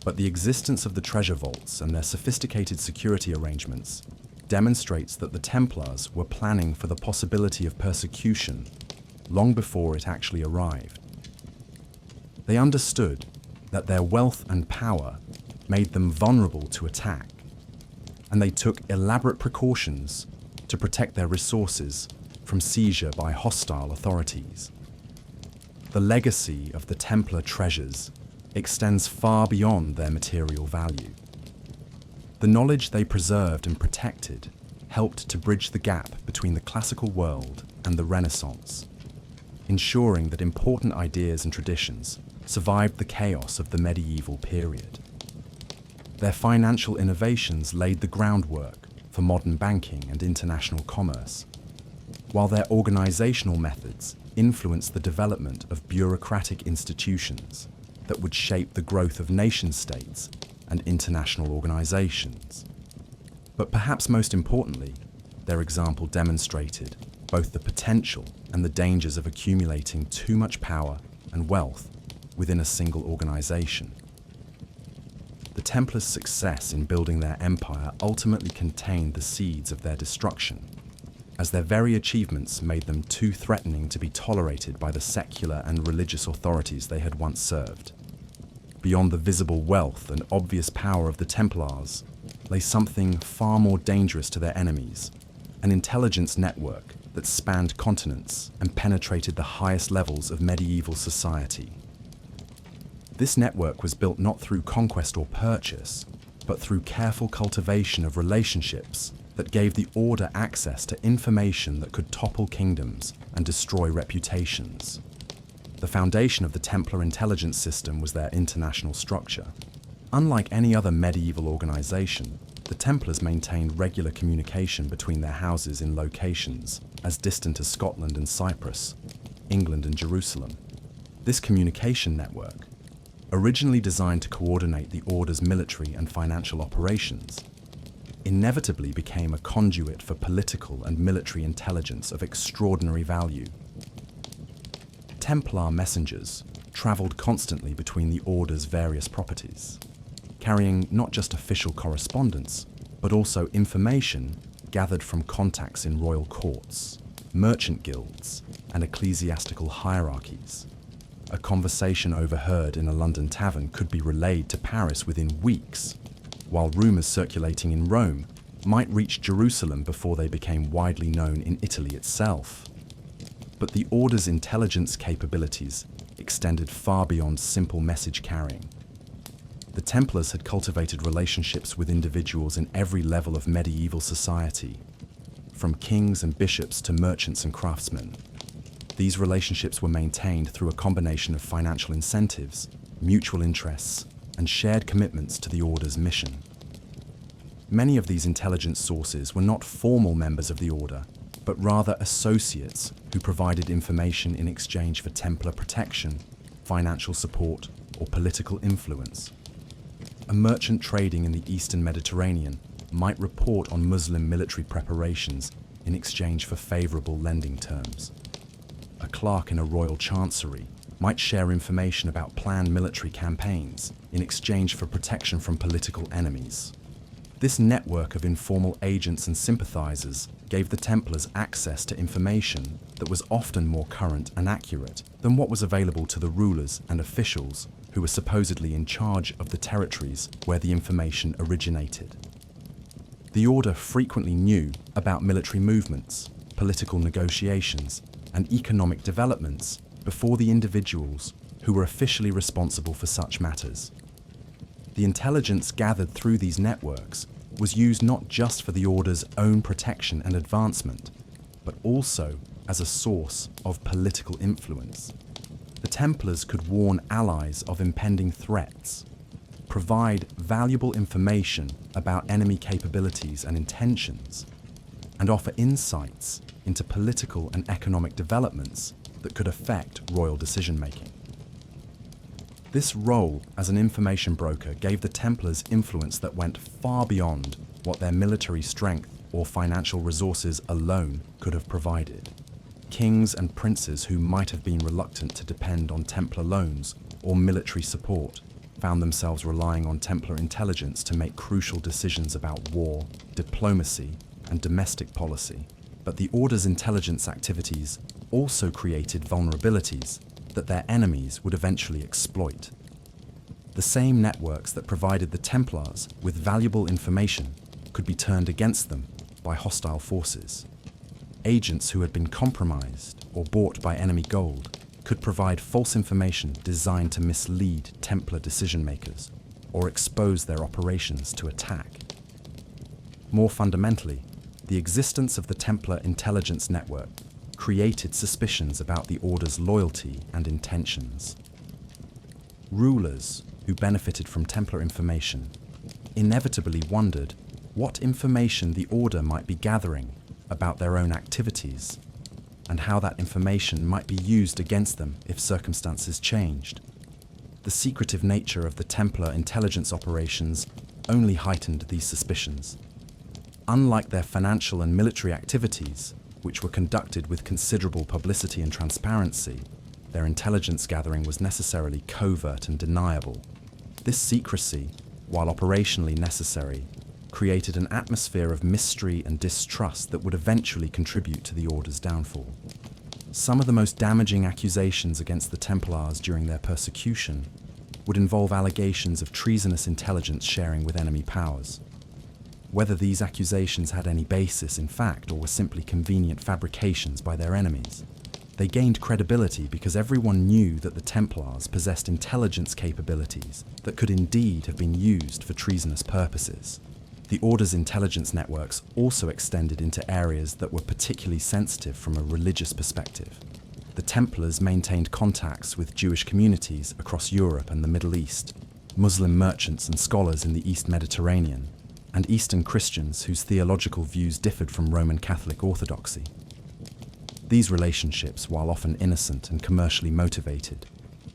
but the existence of the treasure vaults and their sophisticated security arrangements demonstrates that the Templars were planning for the possibility of persecution long before it actually arrived. They understood that their wealth and power made them vulnerable to attack, and they took elaborate precautions to protect their resources from seizure by hostile authorities. The legacy of the Templar treasures extends far beyond their material value. The knowledge they preserved and protected helped to bridge the gap between the classical world and the Renaissance, ensuring that important ideas and traditions survived the chaos of the medieval period. Their financial innovations laid the groundwork for modern banking and international commerce, while their organizational methods influenced the development of bureaucratic institutions that would shape the growth of nation-states and international organizations. But perhaps most importantly, their example demonstrated both the potential and the dangers of accumulating too much power and wealth within a single organization. The Templars' success in building their empire ultimately contained the seeds of their destruction, as their very achievements made them too threatening to be tolerated by the secular and religious authorities they had once served. Beyond the visible wealth and obvious power of the Templars lay something far more dangerous to their enemies, an intelligence network that spanned continents and penetrated the highest levels of medieval society. This network was built not through conquest or purchase, but through careful cultivation of relationships that gave the order access to information that could topple kingdoms and destroy reputations. The foundation of the Templar intelligence system was their international structure. Unlike any other medieval organization, the Templars maintained regular communication between their houses in locations as distant as Scotland and Cyprus, England and Jerusalem. This communication network, originally designed to coordinate the Order's military and financial operations, inevitably became a conduit for political and military intelligence of extraordinary value. Templar messengers traveled constantly between the Order's various properties, carrying not just official correspondence, but also information gathered from contacts in royal courts, merchant guilds, and ecclesiastical hierarchies. A conversation overheard in a London tavern could be relayed to Paris within weeks, while rumours circulating in Rome might reach Jerusalem before they became widely known in Italy itself. But the Order's intelligence capabilities extended far beyond simple message carrying. The Templars had cultivated relationships with individuals in every level of medieval society, from kings and bishops to merchants and craftsmen. These relationships were maintained through a combination of financial incentives, mutual interests, and shared commitments to the Order's mission. Many of these intelligence sources were not formal members of the Order, but rather associates who provided information in exchange for Templar protection, financial support, or political influence. A merchant trading in the Eastern Mediterranean might report on Muslim military preparations in exchange for favorable lending terms. A clerk in a royal chancery might share information about planned military campaigns in exchange for protection from political enemies. This network of informal agents and sympathizers gave the Templars access to information that was often more current and accurate than what was available to the rulers and officials who were supposedly in charge of the territories where the information originated. The Order frequently knew about military movements, political negotiations, and economic developments before the individuals who were officially responsible for such matters. The intelligence gathered through these networks was used not just for the Order's own protection and advancement, but also as a source of political influence. The Templars could warn allies of impending threats, provide valuable information about enemy capabilities and intentions, and offer insights into political and economic developments that could affect royal decision-making. This role as an information broker gave the Templars influence that went far beyond what their military strength or financial resources alone could have provided. Kings and princes who might have been reluctant to depend on Templar loans or military support found themselves relying on Templar intelligence to make crucial decisions about war, diplomacy, and domestic policy. But the Order's intelligence activities also created vulnerabilities that their enemies would eventually exploit. The same networks that provided the Templars with valuable information could be turned against them by hostile forces. Agents who had been compromised or bought by enemy gold could provide false information designed to mislead Templar decision-makers or expose their operations to attack. More fundamentally, the existence of the Templar intelligence network created suspicions about the Order's loyalty and intentions. Rulers who benefited from Templar information inevitably wondered what information the Order might be gathering about their own activities, and how that information might be used against them if circumstances changed. The secretive nature of the Templar intelligence operations only heightened these suspicions. Unlike their financial and military activities, which were conducted with considerable publicity and transparency, their intelligence gathering was necessarily covert and deniable. This secrecy, while operationally necessary, created an atmosphere of mystery and distrust that would eventually contribute to the Order's downfall. Some of the most damaging accusations against the Templars during their persecution would involve allegations of treasonous intelligence sharing with enemy powers. Whether these accusations had any basis in fact or were simply convenient fabrications by their enemies, they gained credibility because everyone knew that the Templars possessed intelligence capabilities that could indeed have been used for treasonous purposes. The Order's intelligence networks also extended into areas that were particularly sensitive from a religious perspective. The Templars maintained contacts with Jewish communities across Europe and the Middle East, Muslim merchants and scholars in the East Mediterranean, and Eastern Christians whose theological views differed from Roman Catholic orthodoxy. These relationships, while often innocent and commercially motivated,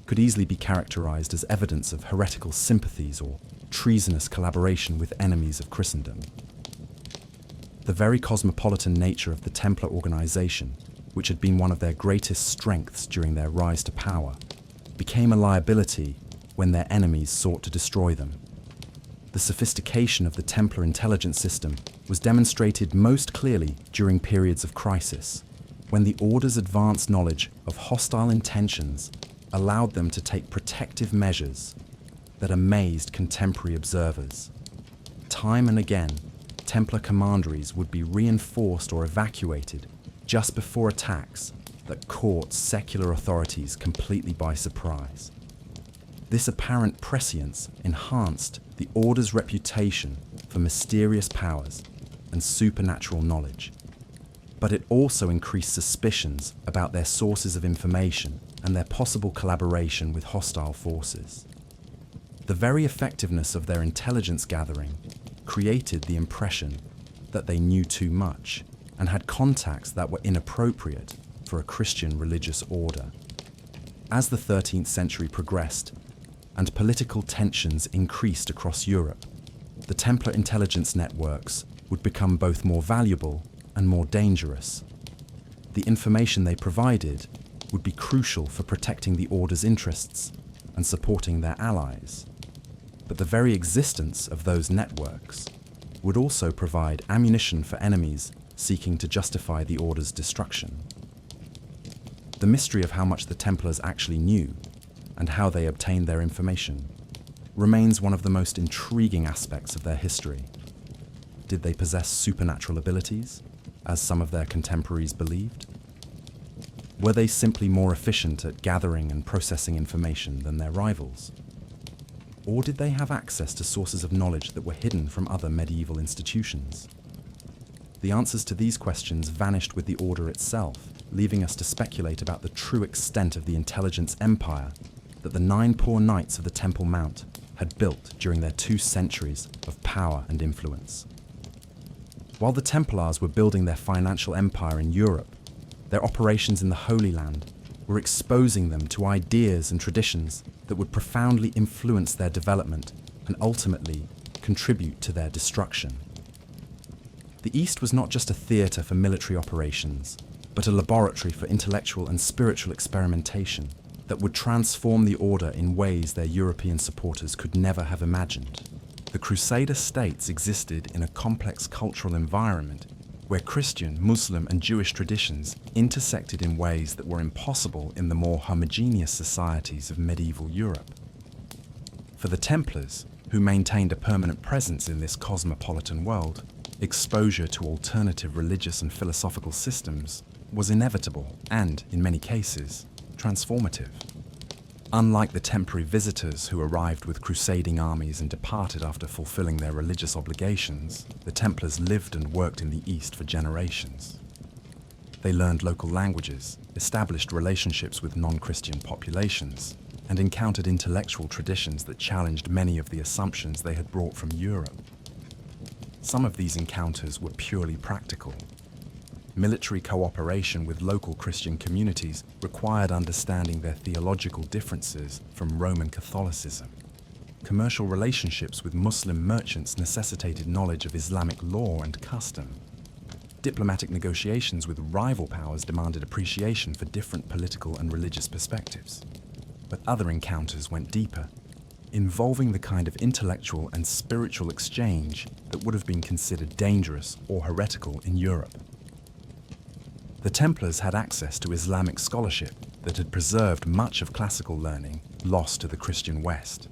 could easily be characterized as evidence of heretical sympathies or treasonous collaboration with enemies of Christendom. The very cosmopolitan nature of the Templar organization, which had been one of their greatest strengths during their rise to power, became a liability when their enemies sought to destroy them. The sophistication of the Templar intelligence system was demonstrated most clearly during periods of crisis, when the Order's advanced knowledge of hostile intentions allowed them to take protective measures that amazed contemporary observers. Time and again, Templar commanderies would be reinforced or evacuated just before attacks that caught secular authorities completely by surprise. This apparent prescience enhanced the Order's reputation for mysterious powers and supernatural knowledge, but it also increased suspicions about their sources of information and their possible collaboration with hostile forces. The very effectiveness of their intelligence gathering created the impression that they knew too much and had contacts that were inappropriate for a Christian religious order. As the 13th century progressed and political tensions increased across Europe, the Templar intelligence networks would become both more valuable and more dangerous. The information they provided would be crucial for protecting the Order's interests and supporting their allies. But the very existence of those networks would also provide ammunition for enemies seeking to justify the Order's destruction. The mystery of how much the Templars actually knew and how they obtained their information remains one of the most intriguing aspects of their history. Did they possess supernatural abilities, as some of their contemporaries believed? Were they simply more efficient at gathering and processing information than their rivals? Or did they have access to sources of knowledge that were hidden from other medieval institutions? The answers to these questions vanished with the Order itself, leaving us to speculate about the true extent of the intelligence empire that the 9 poor knights of the Temple Mount had built during their 2 centuries of power and influence. While the Templars were building their financial empire in Europe, their operations in the Holy Land were exposing them to ideas and traditions that would profoundly influence their development and ultimately contribute to their destruction. The East was not just a theatre for military operations, but a laboratory for intellectual and spiritual experimentation that would transform the Order in ways their European supporters could never have imagined. The Crusader states existed in a complex cultural environment where Christian, Muslim, and Jewish traditions intersected in ways that were impossible in the more homogeneous societies of medieval Europe. For the Templars, who maintained a permanent presence in this cosmopolitan world, exposure to alternative religious and philosophical systems was inevitable and, in many cases, transformative. Unlike the temporary visitors who arrived with crusading armies and departed after fulfilling their religious obligations, the Templars lived and worked in the East for generations. They learned local languages, established relationships with non-Christian populations, and encountered intellectual traditions that challenged many of the assumptions they had brought from Europe. Some of these encounters were purely practical. Military cooperation with local Christian communities required understanding their theological differences from Roman Catholicism. Commercial relationships with Muslim merchants necessitated knowledge of Islamic law and custom. Diplomatic negotiations with rival powers demanded appreciation for different political and religious perspectives. But other encounters went deeper, involving the kind of intellectual and spiritual exchange that would have been considered dangerous or heretical in Europe. The Templars had access to Islamic scholarship that had preserved much of classical learning lost to the Christian West.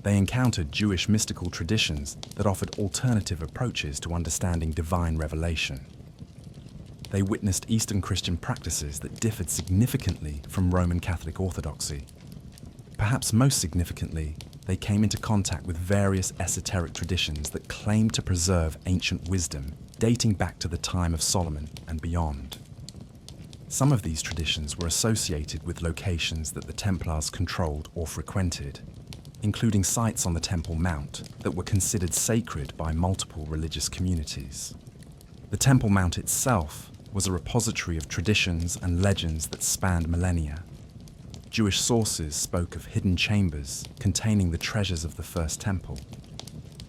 They encountered Jewish mystical traditions that offered alternative approaches to understanding divine revelation. They witnessed Eastern Christian practices that differed significantly from Roman Catholic orthodoxy. Perhaps most significantly, they came into contact with various esoteric traditions that claimed to preserve ancient wisdom dating back to the time of Solomon and beyond. Some of these traditions were associated with locations that the Templars controlled or frequented. including sites on the Temple Mount that were considered sacred by multiple religious communities. The Temple Mount itself was a repository of traditions and legends that spanned millennia. Jewish sources spoke of hidden chambers containing the treasures of the First Temple.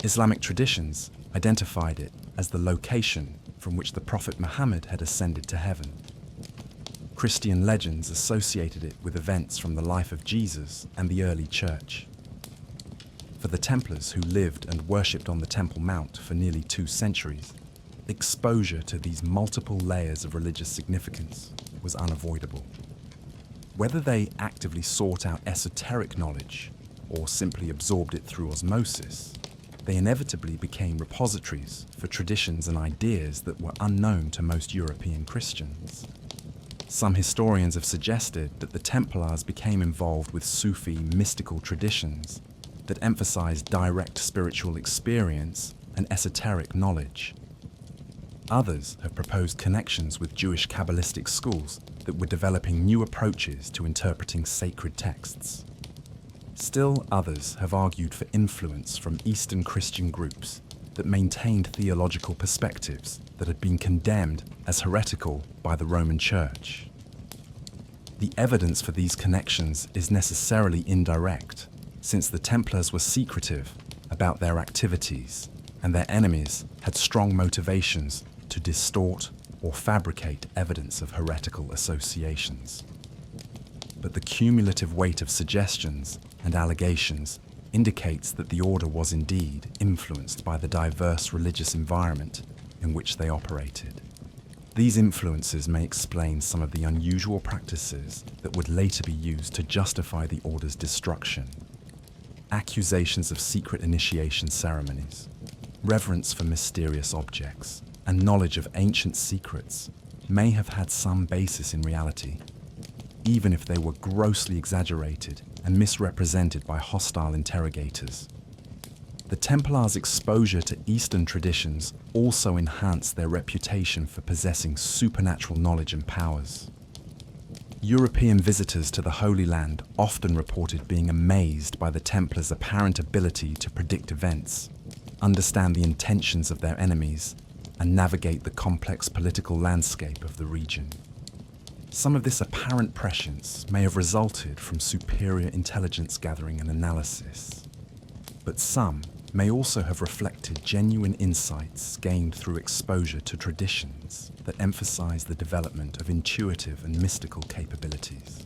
Islamic traditions identified it as the location from which the Prophet Muhammad had ascended to heaven. Christian legends associated it with events from the life of Jesus and the early church. For the Templars who lived and worshipped on the Temple Mount for nearly 2 centuries, exposure to these multiple layers of religious significance was unavoidable. Whether they actively sought out esoteric knowledge or simply absorbed it through osmosis, they inevitably became repositories for traditions and ideas that were unknown to most European Christians. Some historians have suggested that the Templars became involved with Sufi mystical traditions that emphasized direct spiritual experience and esoteric knowledge. Others have proposed connections with Jewish Kabbalistic schools that were developing new approaches to interpreting sacred texts. Still others have argued for influence from Eastern Christian groups that maintained theological perspectives that had been condemned as heretical by the Roman Church. The evidence for these connections is necessarily indirect, since the Templars were secretive about their activities and their enemies had strong motivations to distort or fabricate evidence of heretical associations. But the cumulative weight of suggestions and allegations indicates that the order was indeed influenced by the diverse religious environment in which they operated. These influences may explain some of the unusual practices that would later be used to justify the order's destruction. Accusations of secret initiation ceremonies, reverence for mysterious objects, and knowledge of ancient secrets may have had some basis in reality, even if they were grossly exaggerated and misrepresented by hostile interrogators. The Templars' exposure to Eastern traditions also enhanced their reputation for possessing supernatural knowledge and powers. European visitors to the Holy Land often reported being amazed by the Templars' apparent ability to predict events, understand the intentions of their enemies, and navigate the complex political landscape of the region. Some of this apparent prescience may have resulted from superior intelligence gathering and analysis, but some may also have reflected genuine insights gained through exposure to traditions that emphasize the development of intuitive and mystical capabilities.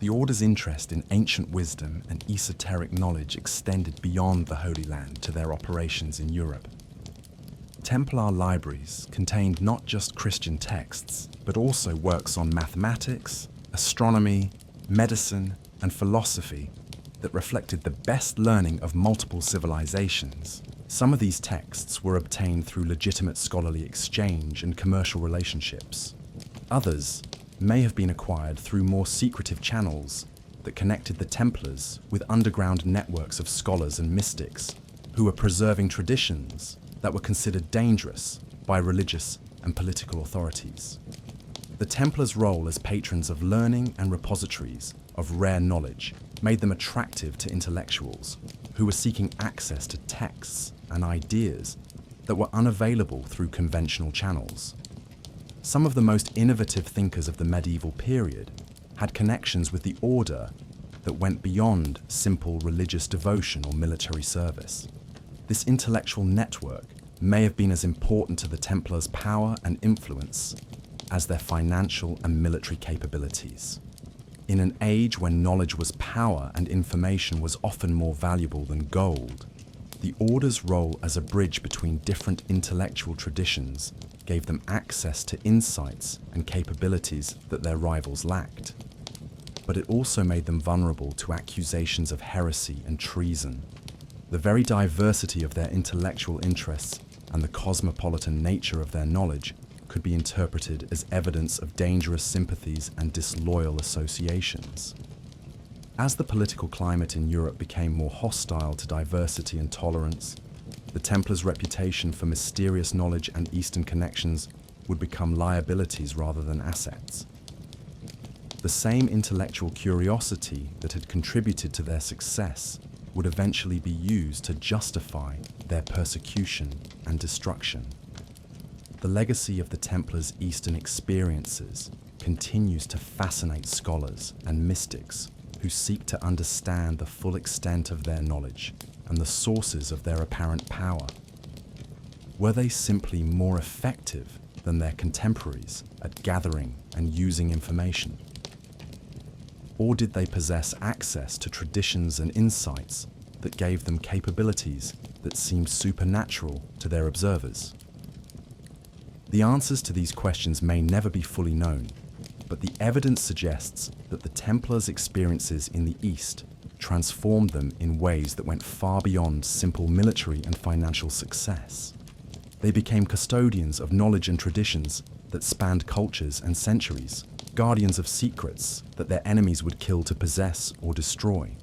The Order's interest in ancient wisdom and esoteric knowledge extended beyond the Holy Land to their operations in Europe. Templar libraries contained not just Christian texts, but also works on mathematics, astronomy, medicine, and philosophy that reflected the best learning of multiple civilizations. Some of these texts were obtained through legitimate scholarly exchange and commercial relationships. Others may have been acquired through more secretive channels that connected the Templars with underground networks of scholars and mystics who were preserving traditions that were considered dangerous by religious and political authorities. The Templars' role as patrons of learning and repositories of rare knowledge made them attractive to intellectuals who were seeking access to texts and ideas that were unavailable through conventional channels. Some of the most innovative thinkers of the medieval period had connections with the Order that went beyond simple religious devotion or military service. This intellectual network may have been as important to the Templars' power and influence as their financial and military capabilities. In an age when knowledge was power and information was often more valuable than gold, the Order's role as a bridge between different intellectual traditions gave them access to insights and capabilities that their rivals lacked. But it also made them vulnerable to accusations of heresy and treason. The very diversity of their intellectual interests and the cosmopolitan nature of their knowledge could be interpreted as evidence of dangerous sympathies and disloyal associations. As the political climate in Europe became more hostile to diversity and tolerance, the Templars' reputation for mysterious knowledge and Eastern connections would become liabilities rather than assets. The same intellectual curiosity that had contributed to their success would eventually be used to justify their persecution and destruction. The legacy of the Templars' Eastern experiences continues to fascinate scholars and mystics who seek to understand the full extent of their knowledge and the sources of their apparent power. Were they simply more effective than their contemporaries at gathering and using information? Or did they possess access to traditions and insights that gave them capabilities that seemed supernatural to their observers? The answers to these questions may never be fully known, but the evidence suggests that the Templars' experiences in the East transformed them in ways that went far beyond simple military and financial success. They became custodians of knowledge and traditions that spanned cultures and centuries, guardians of secrets that their enemies would kill to possess or destroy.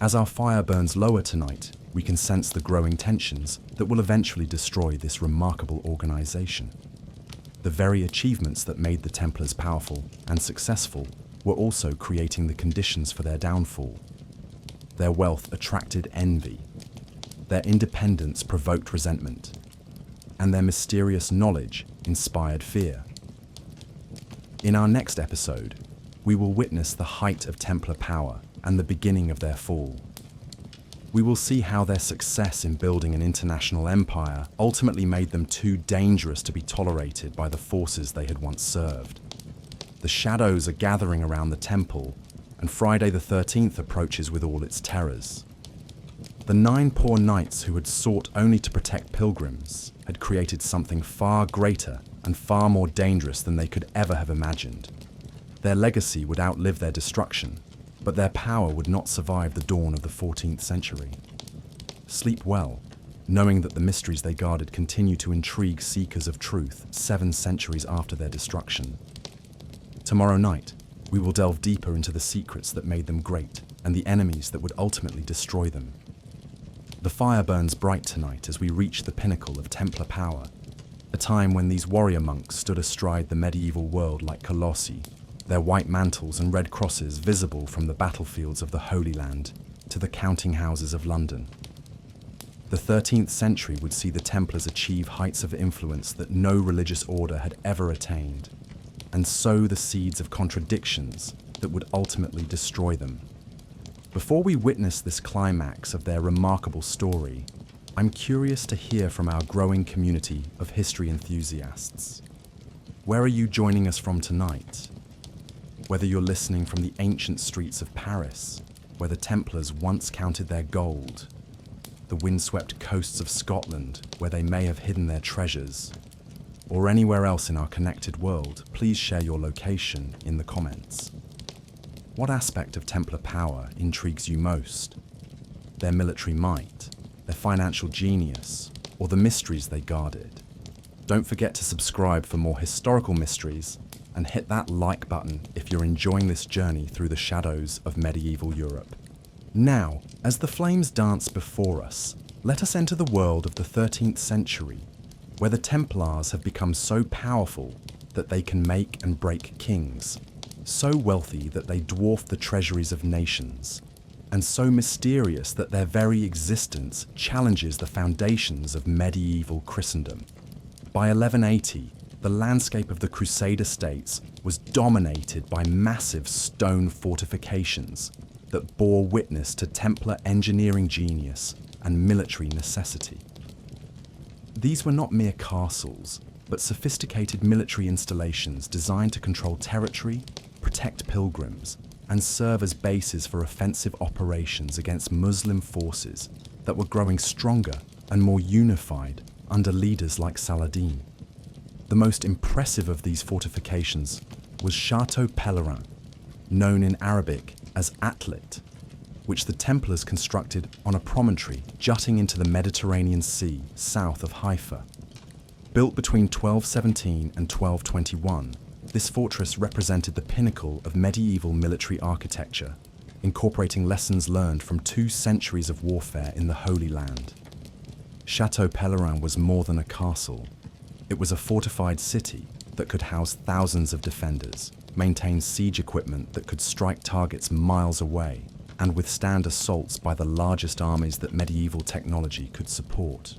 As our fire burns lower tonight, we can sense the growing tensions that will eventually destroy this remarkable organization. The very achievements that made the Templars powerful and successful were also creating the conditions for their downfall. Their wealth attracted envy, their independence provoked resentment, and their mysterious knowledge inspired fear. In our next episode, we will witness the height of Templar power and the beginning of their fall. We will see how their success in building an international empire ultimately made them too dangerous to be tolerated by the forces they had once served. The shadows are gathering around the temple, and Friday the 13th approaches with all its terrors. The 9 poor knights who had sought only to protect pilgrims had created something far greater and far more dangerous than they could ever have imagined. Their legacy would outlive their destruction, but their power would not survive the dawn of the 14th century. Sleep well, knowing that the mysteries they guarded continue to intrigue seekers of truth 7 centuries after their destruction. Tomorrow night, we will delve deeper into the secrets that made them great and the enemies that would ultimately destroy them. The fire burns bright tonight as we reach the pinnacle of Templar power, a time when these warrior monks stood astride the medieval world like colossi, their white mantles and red crosses visible from the battlefields of the Holy Land to the counting houses of London. The 13th century would see the Templars achieve heights of influence that no religious order had ever attained, and sow the seeds of contradictions that would ultimately destroy them. Before we witness this climax of their remarkable story, I'm curious to hear from our growing community of history enthusiasts. Where are you joining us from tonight? Whether you're listening from the ancient streets of Paris, where the Templars once counted their gold, the windswept coasts of Scotland, where they may have hidden their treasures, or anywhere else in our connected world, please share your location in the comments. What aspect of Templar power intrigues you most? Their military might, their financial genius, or the mysteries they guarded? Don't forget to subscribe for more historical mysteries, and hit that like button if you're enjoying this journey through the shadows of medieval Europe. Now, as the flames dance before us, let us enter the world of the 13th century, where the Templars have become so powerful that they can make and break kings, so wealthy that they dwarf the treasuries of nations, and so mysterious that their very existence challenges the foundations of medieval Christendom. By 1180, the landscape of the Crusader states was dominated by massive stone fortifications that bore witness to Templar engineering genius and military necessity. These were not mere castles, but sophisticated military installations designed to control territory, protect pilgrims, and serve as bases for offensive operations against Muslim forces that were growing stronger and more unified under leaders like Saladin. The most impressive of these fortifications was Chateau Pellerin, known in Arabic as Atlit, which the Templars constructed on a promontory jutting into the Mediterranean Sea south of Haifa. Built between 1217 and 1221, this fortress represented the pinnacle of medieval military architecture, incorporating lessons learned from 2 centuries of warfare in the Holy Land. Chateau Pellerin was more than a castle. It was a fortified city that could house thousands of defenders, maintained siege equipment that could strike targets miles away and withstand assaults by the largest armies that medieval technology could support.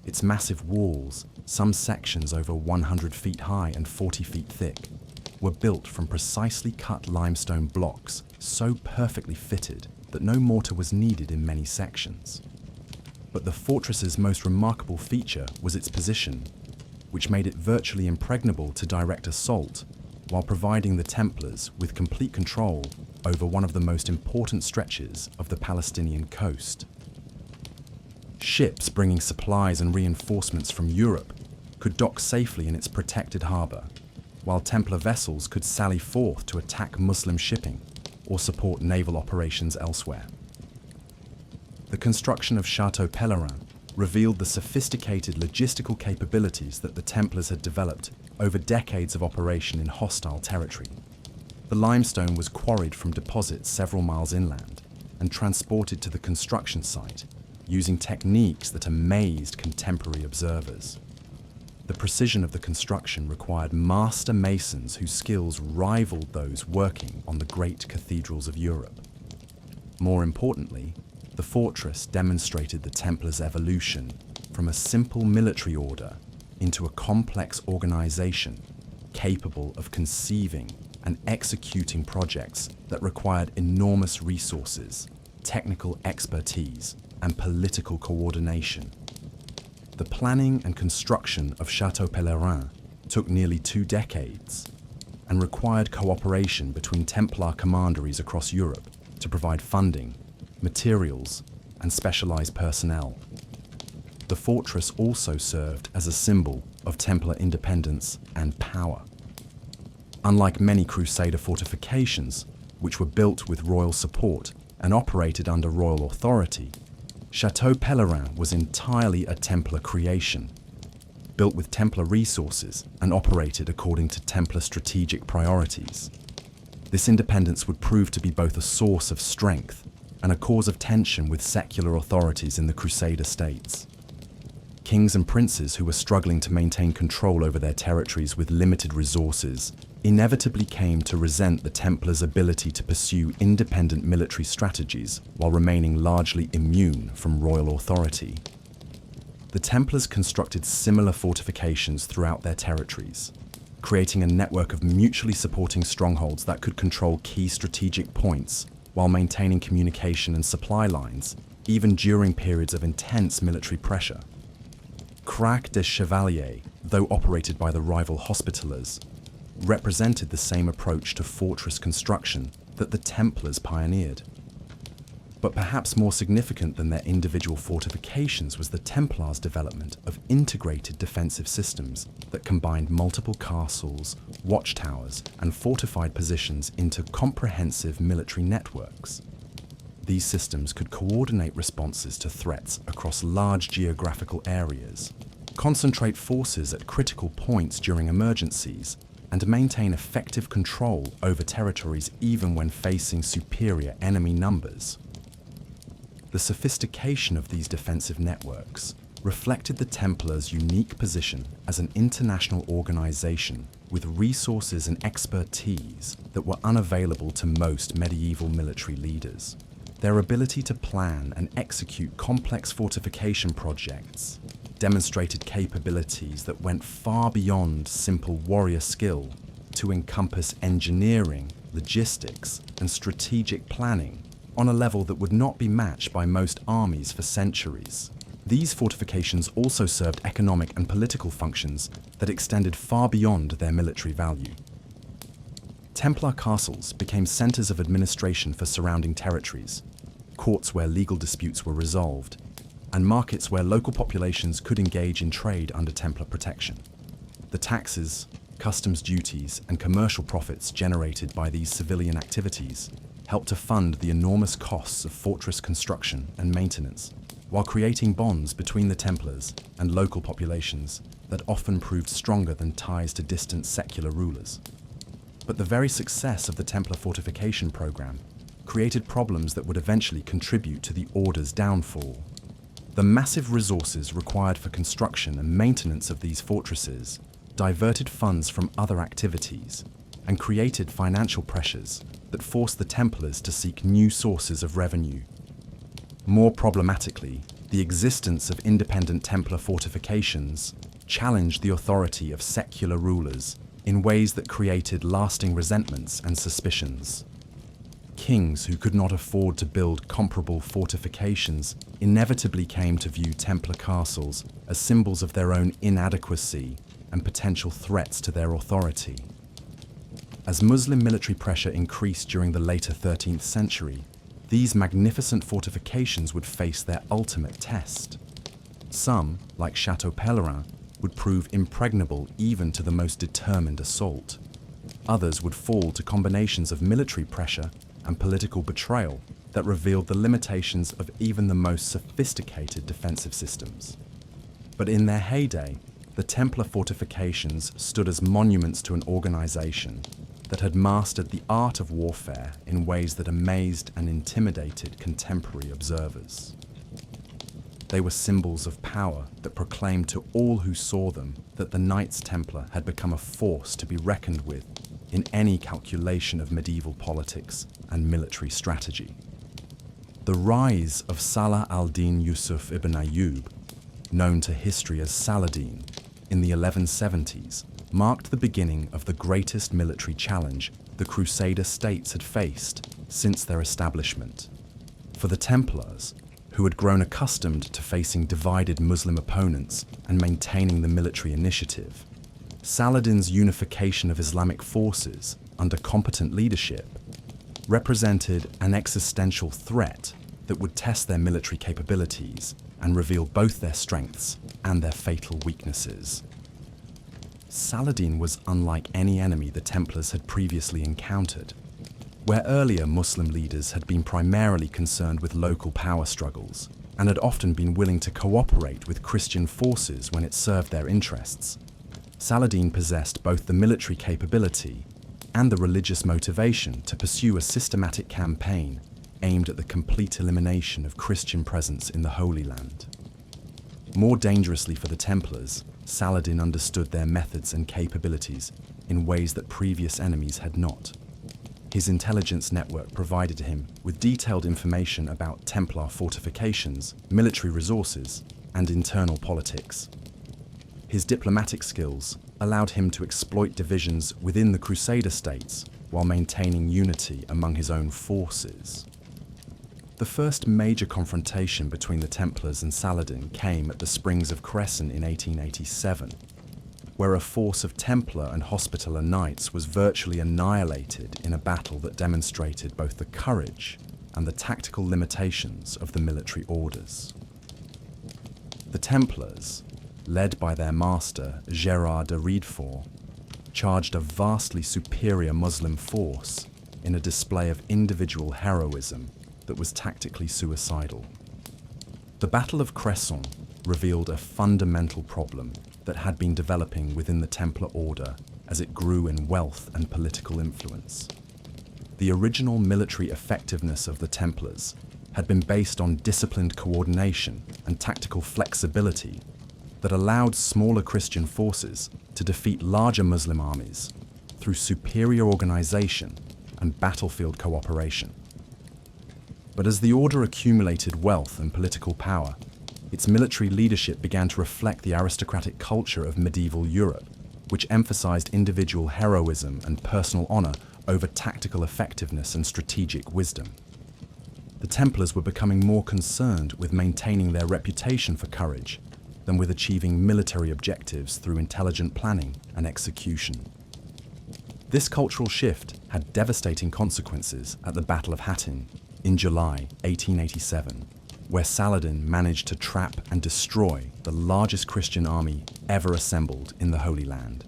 Its massive walls, some sections over 100 feet high and 40 feet thick, were built from precisely cut limestone blocks so perfectly fitted that no mortar was needed in many sections. But the fortress's most remarkable feature was its position, which made it virtually impregnable to direct assault, while providing the Templars with complete control over one of the most important stretches of the Palestinian coast. Ships bringing supplies and reinforcements from Europe could dock safely in its protected harbour, while Templar vessels could sally forth to attack Muslim shipping or support naval operations elsewhere. The construction of Chateau Pellerin revealed the sophisticated logistical capabilities that the Templars had developed over decades of operation in hostile territory. The limestone was quarried from deposits several miles inland and transported to the construction site using techniques that amazed contemporary observers. The precision of the construction required master masons whose skills rivaled those working on the great cathedrals of Europe. More importantly, the fortress demonstrated the Templars' evolution from a simple military order into a complex organization capable of conceiving and executing projects that required enormous resources, technical expertise, and political coordination. The planning and construction of Chateau Pellerin took nearly 2 decades and required cooperation between Templar commanderies across Europe to provide funding, materials, and specialized personnel. The fortress also served as a symbol of Templar independence and power. Unlike many crusader fortifications, which were built with royal support and operated under royal authority, Chateau Pellerin was entirely a Templar creation, built with Templar resources and operated according to Templar strategic priorities. This independence would prove to be both a source of strength and a cause of tension with secular authorities in the Crusader states. Kings and princes who were struggling to maintain control over their territories with limited resources inevitably came to resent the Templars' ability to pursue independent military strategies while remaining largely immune from royal authority. The Templars constructed similar fortifications throughout their territories, creating a network of mutually supporting strongholds that could control key strategic points while maintaining communication and supply lines, even during periods of intense military pressure. Crac des Chevaliers, though operated by the rival Hospitallers, represented the same approach to fortress construction that the Templars pioneered. But perhaps more significant than their individual fortifications was the Templars' development of integrated defensive systems that combined multiple castles, watchtowers, and fortified positions into comprehensive military networks. These systems could coordinate responses to threats across large geographical areas, concentrate forces at critical points during emergencies, and maintain effective control over territories even when facing superior enemy numbers. The sophistication of these defensive networks reflected the Templars' unique position as an international organization with resources and expertise that were unavailable to most medieval military leaders. Their ability to plan and execute complex fortification projects demonstrated capabilities that went far beyond simple warrior skill to encompass engineering, logistics, and strategic planning on a level that would not be matched by most armies for centuries. These fortifications also served economic and political functions that extended far beyond their military value. Templar castles became centers of administration for surrounding territories, courts where legal disputes were resolved, and markets where local populations could engage in trade under Templar protection. The taxes, customs duties, and commercial profits generated by these civilian activities helped to fund the enormous costs of fortress construction and maintenance, while creating bonds between the Templars and local populations that often proved stronger than ties to distant secular rulers. But the very success of the Templar fortification program created problems that would eventually contribute to the Order's downfall. The massive resources required for construction and maintenance of these fortresses diverted funds from other activities, and created financial pressures that forced the Templars to seek new sources of revenue. More problematically, the existence of independent Templar fortifications challenged the authority of secular rulers in ways that created lasting resentments and suspicions. Kings who could not afford to build comparable fortifications inevitably came to view Templar castles as symbols of their own inadequacy and potential threats to their authority. As Muslim military pressure increased during the later 13th century, these magnificent fortifications would face their ultimate test. Some, like Chateau Pellerin, would prove impregnable even to the most determined assault. Others would fall to combinations of military pressure and political betrayal that revealed the limitations of even the most sophisticated defensive systems. But in their heyday, the Templar fortifications stood as monuments to an organization that had mastered the art of warfare in ways that amazed and intimidated contemporary observers. They were symbols of power that proclaimed to all who saw them that the Knights Templar had become a force to be reckoned with in any calculation of medieval politics and military strategy. The rise of Salah al-Din Yusuf ibn Ayyub, known to history as Saladin, in the 1170s, marked the beginning of the greatest military challenge the Crusader states had faced since their establishment. For the Templars, who had grown accustomed to facing divided Muslim opponents and maintaining the military initiative, Saladin's unification of Islamic forces under competent leadership represented an existential threat that would test their military capabilities and reveal both their strengths and their fatal weaknesses. Saladin was unlike any enemy the Templars had previously encountered. Where earlier Muslim leaders had been primarily concerned with local power struggles and had often been willing to cooperate with Christian forces when it served their interests, Saladin possessed both the military capability and the religious motivation to pursue a systematic campaign aimed at the complete elimination of Christian presence in the Holy Land. More dangerously for the Templars, Saladin understood their methods and capabilities in ways that previous enemies had not. His intelligence network provided him with detailed information about Templar fortifications, military resources, and internal politics. His diplomatic skills allowed him to exploit divisions within the Crusader states while maintaining unity among his own forces. The first major confrontation between the Templars and Saladin came at the Springs of Cresson in 1887, where a force of Templar and Hospitaller knights was virtually annihilated in a battle that demonstrated both the courage and the tactical limitations of the military orders. The Templars, led by their master Gérard de Riedefort, charged a vastly superior Muslim force in a display of individual heroism that was tactically suicidal. The Battle of Cresson revealed a fundamental problem that had been developing within the Templar order as it grew in wealth and political influence. The original military effectiveness of the Templars had been based on disciplined coordination and tactical flexibility that allowed smaller Christian forces to defeat larger Muslim armies through superior organization and battlefield cooperation. But as the order accumulated wealth and political power, its military leadership began to reflect the aristocratic culture of medieval Europe, which emphasized individual heroism and personal honor over tactical effectiveness and strategic wisdom. The Templars were becoming more concerned with maintaining their reputation for courage than with achieving military objectives through intelligent planning and execution. This cultural shift had devastating consequences at the Battle of Hattin in July 1887, where Saladin managed to trap and destroy the largest Christian army ever assembled in the Holy Land.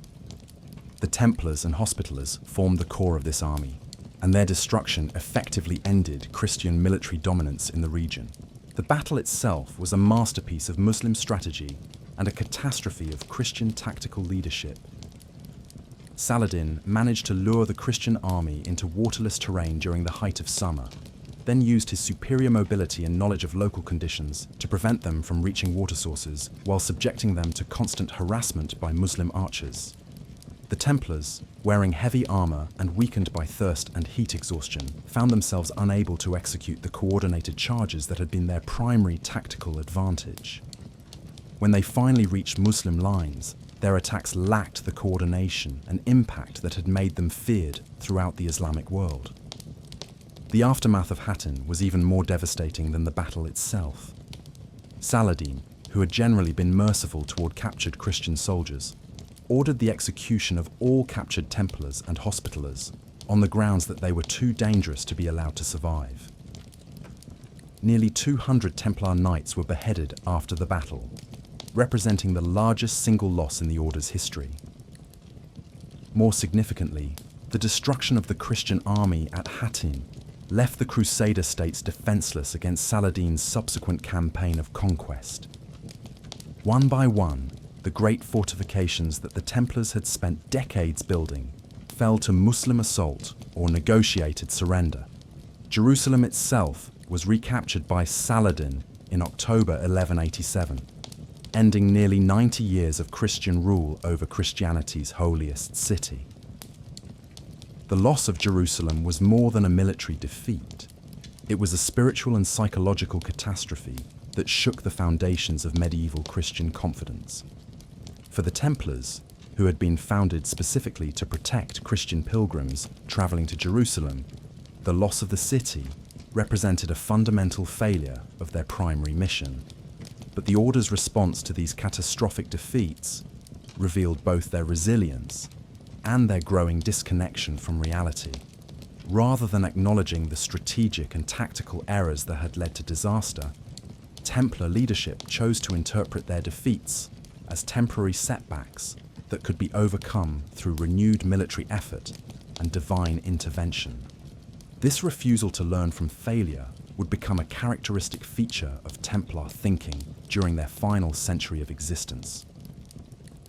The Templars and Hospitallers formed the core of this army, and their destruction effectively ended Christian military dominance in the region. The battle itself was a masterpiece of Muslim strategy and a catastrophe of Christian tactical leadership. Saladin managed to lure the Christian army into waterless terrain during the height of summer, then used his superior mobility and knowledge of local conditions to prevent them from reaching water sources while subjecting them to constant harassment by Muslim archers. The Templars, wearing heavy armor and weakened by thirst and heat exhaustion, found themselves unable to execute the coordinated charges that had been their primary tactical advantage. When they finally reached Muslim lines, their attacks lacked the coordination and impact that had made them feared throughout the Islamic world. The aftermath of Hattin was even more devastating than the battle itself. Saladin, who had generally been merciful toward captured Christian soldiers, ordered the execution of all captured Templars and Hospitallers on the grounds that they were too dangerous to be allowed to survive. Nearly 200 Templar knights were beheaded after the battle, representing the largest single loss in the order's history. More significantly, the destruction of the Christian army at Hattin left the Crusader states defenseless against Saladin's subsequent campaign of conquest. One by one, the great fortifications that the Templars had spent decades building fell to Muslim assault or negotiated surrender. Jerusalem itself was recaptured by Saladin in October 1187, ending nearly 90 years of Christian rule over Christianity's holiest city. The loss of Jerusalem was more than a military defeat. It was a spiritual and psychological catastrophe that shook the foundations of medieval Christian confidence. For the Templars, who had been founded specifically to protect Christian pilgrims traveling to Jerusalem, the loss of the city represented a fundamental failure of their primary mission. But the Order's response to these catastrophic defeats revealed both their resilience and their growing disconnection from reality. Rather than acknowledging the strategic and tactical errors that had led to disaster, Templar leadership chose to interpret their defeats as temporary setbacks that could be overcome through renewed military effort and divine intervention. This refusal to learn from failure would become a characteristic feature of Templar thinking during their final century of existence.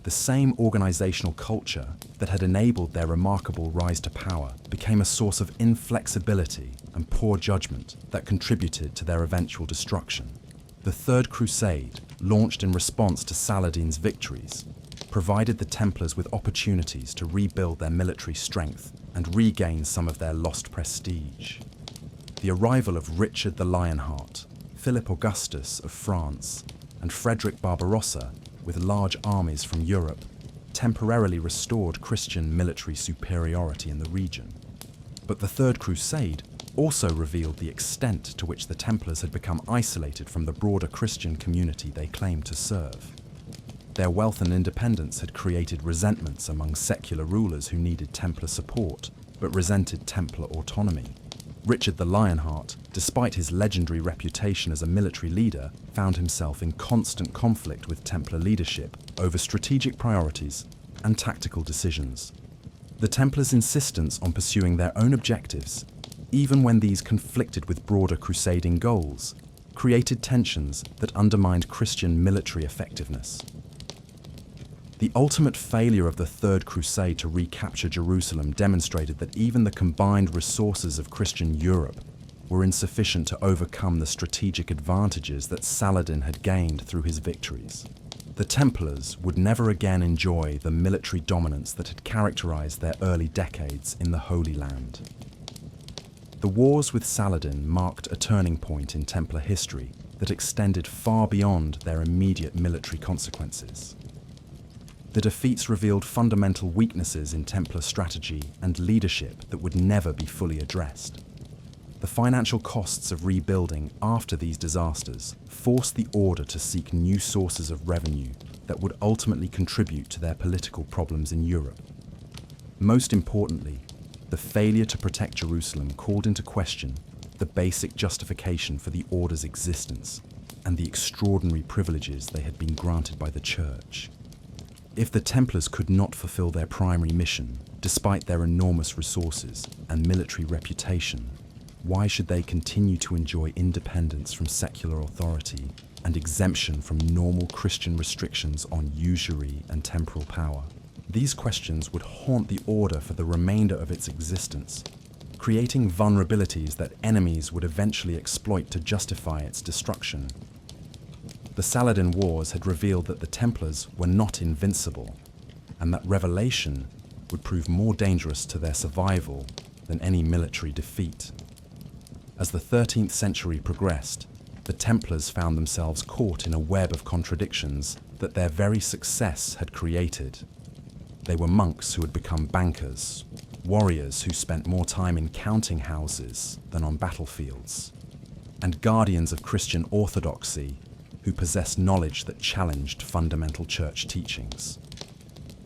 The same organizational culture that had enabled their remarkable rise to power became a source of inflexibility and poor judgment that contributed to their eventual destruction. The Third Crusade, launched in response to Saladin's victories, provided the Templars with opportunities to rebuild their military strength and regain some of their lost prestige. The arrival of Richard the Lionheart, Philip Augustus of France, and Frederick Barbarossa, with large armies from Europe, temporarily restored Christian military superiority in the region. But the Third Crusade also revealed the extent to which the Templars had become isolated from the broader Christian community they claimed to serve. Their wealth and independence had created resentments among secular rulers who needed Templar support, but resented Templar autonomy. Richard the Lionheart, despite his legendary reputation as a military leader, found himself in constant conflict with Templar leadership over strategic priorities and tactical decisions. The Templars' insistence on pursuing their own objectives, even when these conflicted with broader crusading goals, created tensions that undermined Christian military effectiveness. The ultimate failure of the Third Crusade to recapture Jerusalem demonstrated that even the combined resources of Christian Europe were insufficient to overcome the strategic advantages that Saladin had gained through his victories. The Templars would never again enjoy the military dominance that had characterized their early decades in the Holy Land. The wars with Saladin marked a turning point in Templar history that extended far beyond their immediate military consequences. The defeats revealed fundamental weaknesses in Templar strategy and leadership that would never be fully addressed. The financial costs of rebuilding after these disasters forced the Order to seek new sources of revenue that would ultimately contribute to their political problems in Europe. Most importantly, the failure to protect Jerusalem called into question the basic justification for the Order's existence and the extraordinary privileges they had been granted by the Church. If the Templars could not fulfill their primary mission, despite their enormous resources and military reputation, why should they continue to enjoy independence from secular authority and exemption from normal Christian restrictions on usury and temporal power? These questions would haunt the Order for the remainder of its existence, creating vulnerabilities that enemies would eventually exploit to justify its destruction. The Saladin Wars had revealed that the Templars were not invincible, and that revelation would prove more dangerous to their survival than any military defeat. As the 13th century progressed, the Templars found themselves caught in a web of contradictions that their very success had created. They were monks who had become bankers, warriors who spent more time in counting houses than on battlefields, and guardians of Christian orthodoxy who possessed knowledge that challenged fundamental church teachings.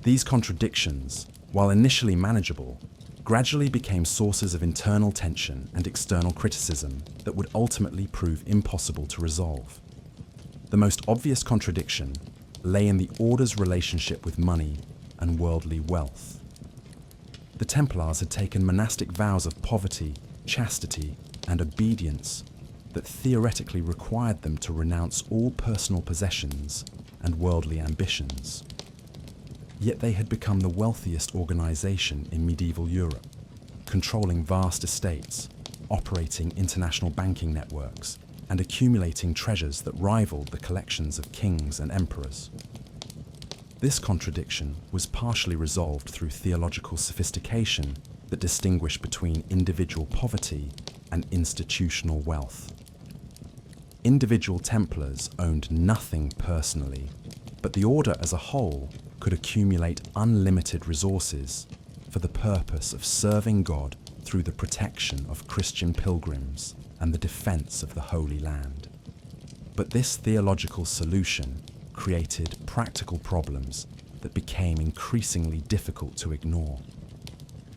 These contradictions, while initially manageable, gradually became sources of internal tension and external criticism that would ultimately prove impossible to resolve. The most obvious contradiction lay in the order's relationship with money and worldly wealth. The Templars had taken monastic vows of poverty, chastity, and obedience that theoretically required them to renounce all personal possessions and worldly ambitions. Yet they had become the wealthiest organization in medieval Europe, controlling vast estates, operating international banking networks, and accumulating treasures that rivaled the collections of kings and emperors. This contradiction was partially resolved through theological sophistication that distinguished between individual poverty and institutional wealth. Individual Templars owned nothing personally, but the order as a whole could accumulate unlimited resources for the purpose of serving God through the protection of Christian pilgrims and the defense of the Holy Land. But this theological solution created practical problems that became increasingly difficult to ignore.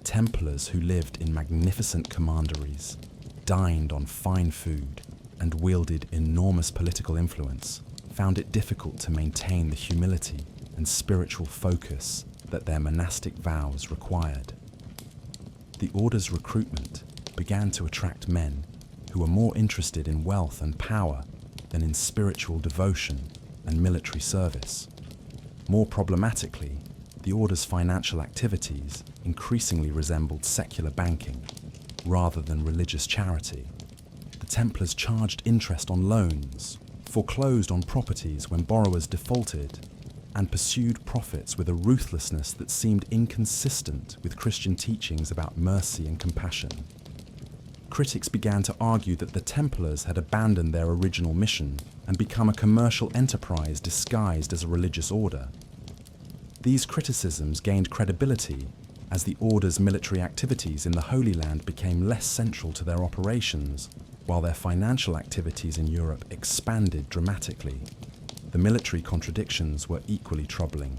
Templars who lived in magnificent commanderies, dined on fine food, and wielded enormous political influence found it difficult to maintain the humility and spiritual focus that their monastic vows required. The order's recruitment began to attract men who were more interested in wealth and power than in spiritual devotion and military service. More problematically, the order's financial activities increasingly resembled secular banking rather than religious charity. The Templars charged interest on loans, foreclosed on properties when borrowers defaulted, and pursued profits with a ruthlessness that seemed inconsistent with Christian teachings about mercy and compassion. Critics began to argue that the Templars had abandoned their original mission and become a commercial enterprise disguised as a religious order. These criticisms gained credibility as the order's military activities in the Holy Land became less central to their operations, while their financial activities in Europe expanded dramatically. The military contradictions were equally troubling.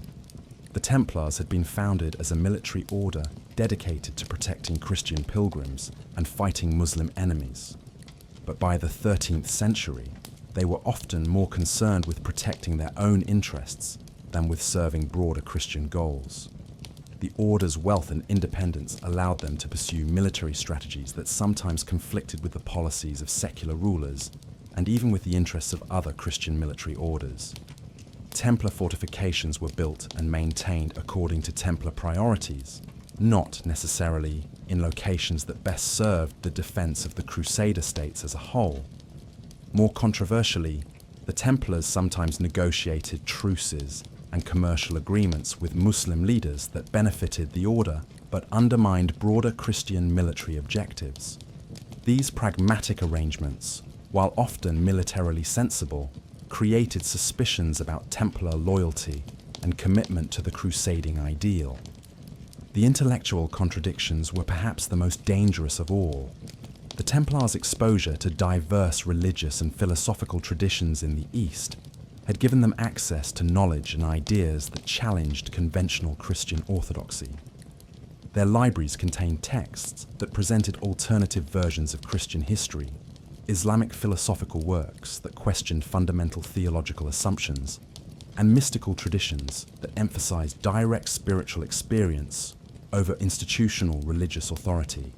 The Templars had been founded as a military order dedicated to protecting Christian pilgrims and fighting Muslim enemies. But by the 13th century, they were often more concerned with protecting their own interests than with serving broader Christian goals. The order's wealth and independence allowed them to pursue military strategies that sometimes conflicted with the policies of secular rulers and even with the interests of other Christian military orders. Templar fortifications were built and maintained according to Templar priorities, not necessarily in locations that best served the defense of the crusader states as a whole. More controversially, the Templars sometimes negotiated truces and commercial agreements with Muslim leaders that benefited the order but undermined broader Christian military objectives. These pragmatic arrangements, while often militarily sensible, created suspicions about Templar loyalty and commitment to the crusading ideal. The intellectual contradictions were perhaps the most dangerous of all. The Templars' exposure to diverse religious and philosophical traditions in the East had given them access to knowledge and ideas that challenged conventional Christian orthodoxy. Their libraries contained texts that presented alternative versions of Christian history, Islamic philosophical works that questioned fundamental theological assumptions, and mystical traditions that emphasized direct spiritual experience over institutional religious authority.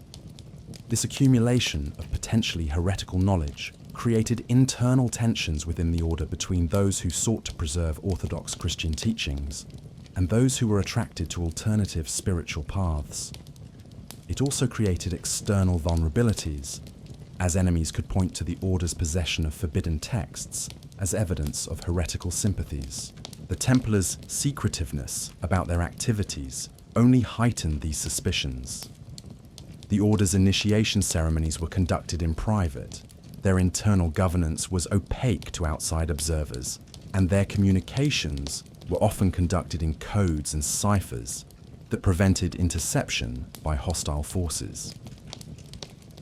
This accumulation of potentially heretical knowledge created internal tensions within the order between those who sought to preserve orthodox Christian teachings and those who were attracted to alternative spiritual paths. It also created external vulnerabilities, as enemies could point to the order's possession of forbidden texts as evidence of heretical sympathies. The Templars' secretiveness about their activities only heightened these suspicions. The order's initiation ceremonies were conducted in private. Their internal governance was opaque to outside observers, and their communications were often conducted in codes and ciphers that prevented interception by hostile forces.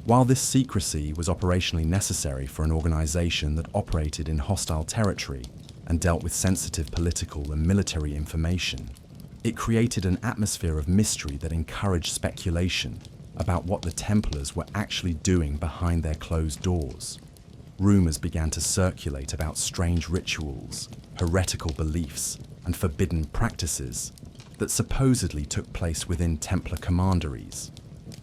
While this secrecy was operationally necessary for an organization that operated in hostile territory and dealt with sensitive political and military information, it created an atmosphere of mystery that encouraged speculation about what the Templars were actually doing behind their closed doors. Rumors began to circulate about strange rituals, heretical beliefs, and forbidden practices that supposedly took place within Templar commanderies.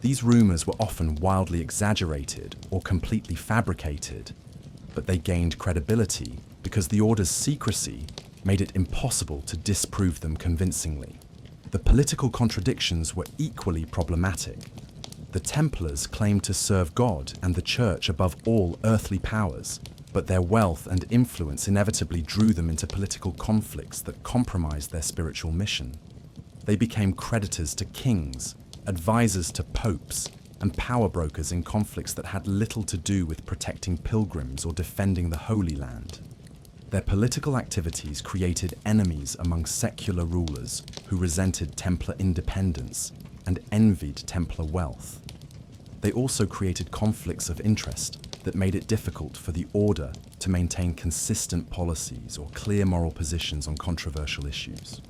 These rumors were often wildly exaggerated or completely fabricated, but they gained credibility because the Order's secrecy made it impossible to disprove them convincingly. The political contradictions were equally problematic. The Templars claimed to serve God and the Church above all earthly powers, but their wealth and influence inevitably drew them into political conflicts that compromised their spiritual mission. They became creditors to kings, advisors to popes, and power brokers in conflicts that had little to do with protecting pilgrims or defending the Holy Land. Their political activities created enemies among secular rulers who resented Templar independence and envied Templar wealth. They also created conflicts of interest that made it difficult for the Order to maintain consistent policies or clear moral positions on controversial issues.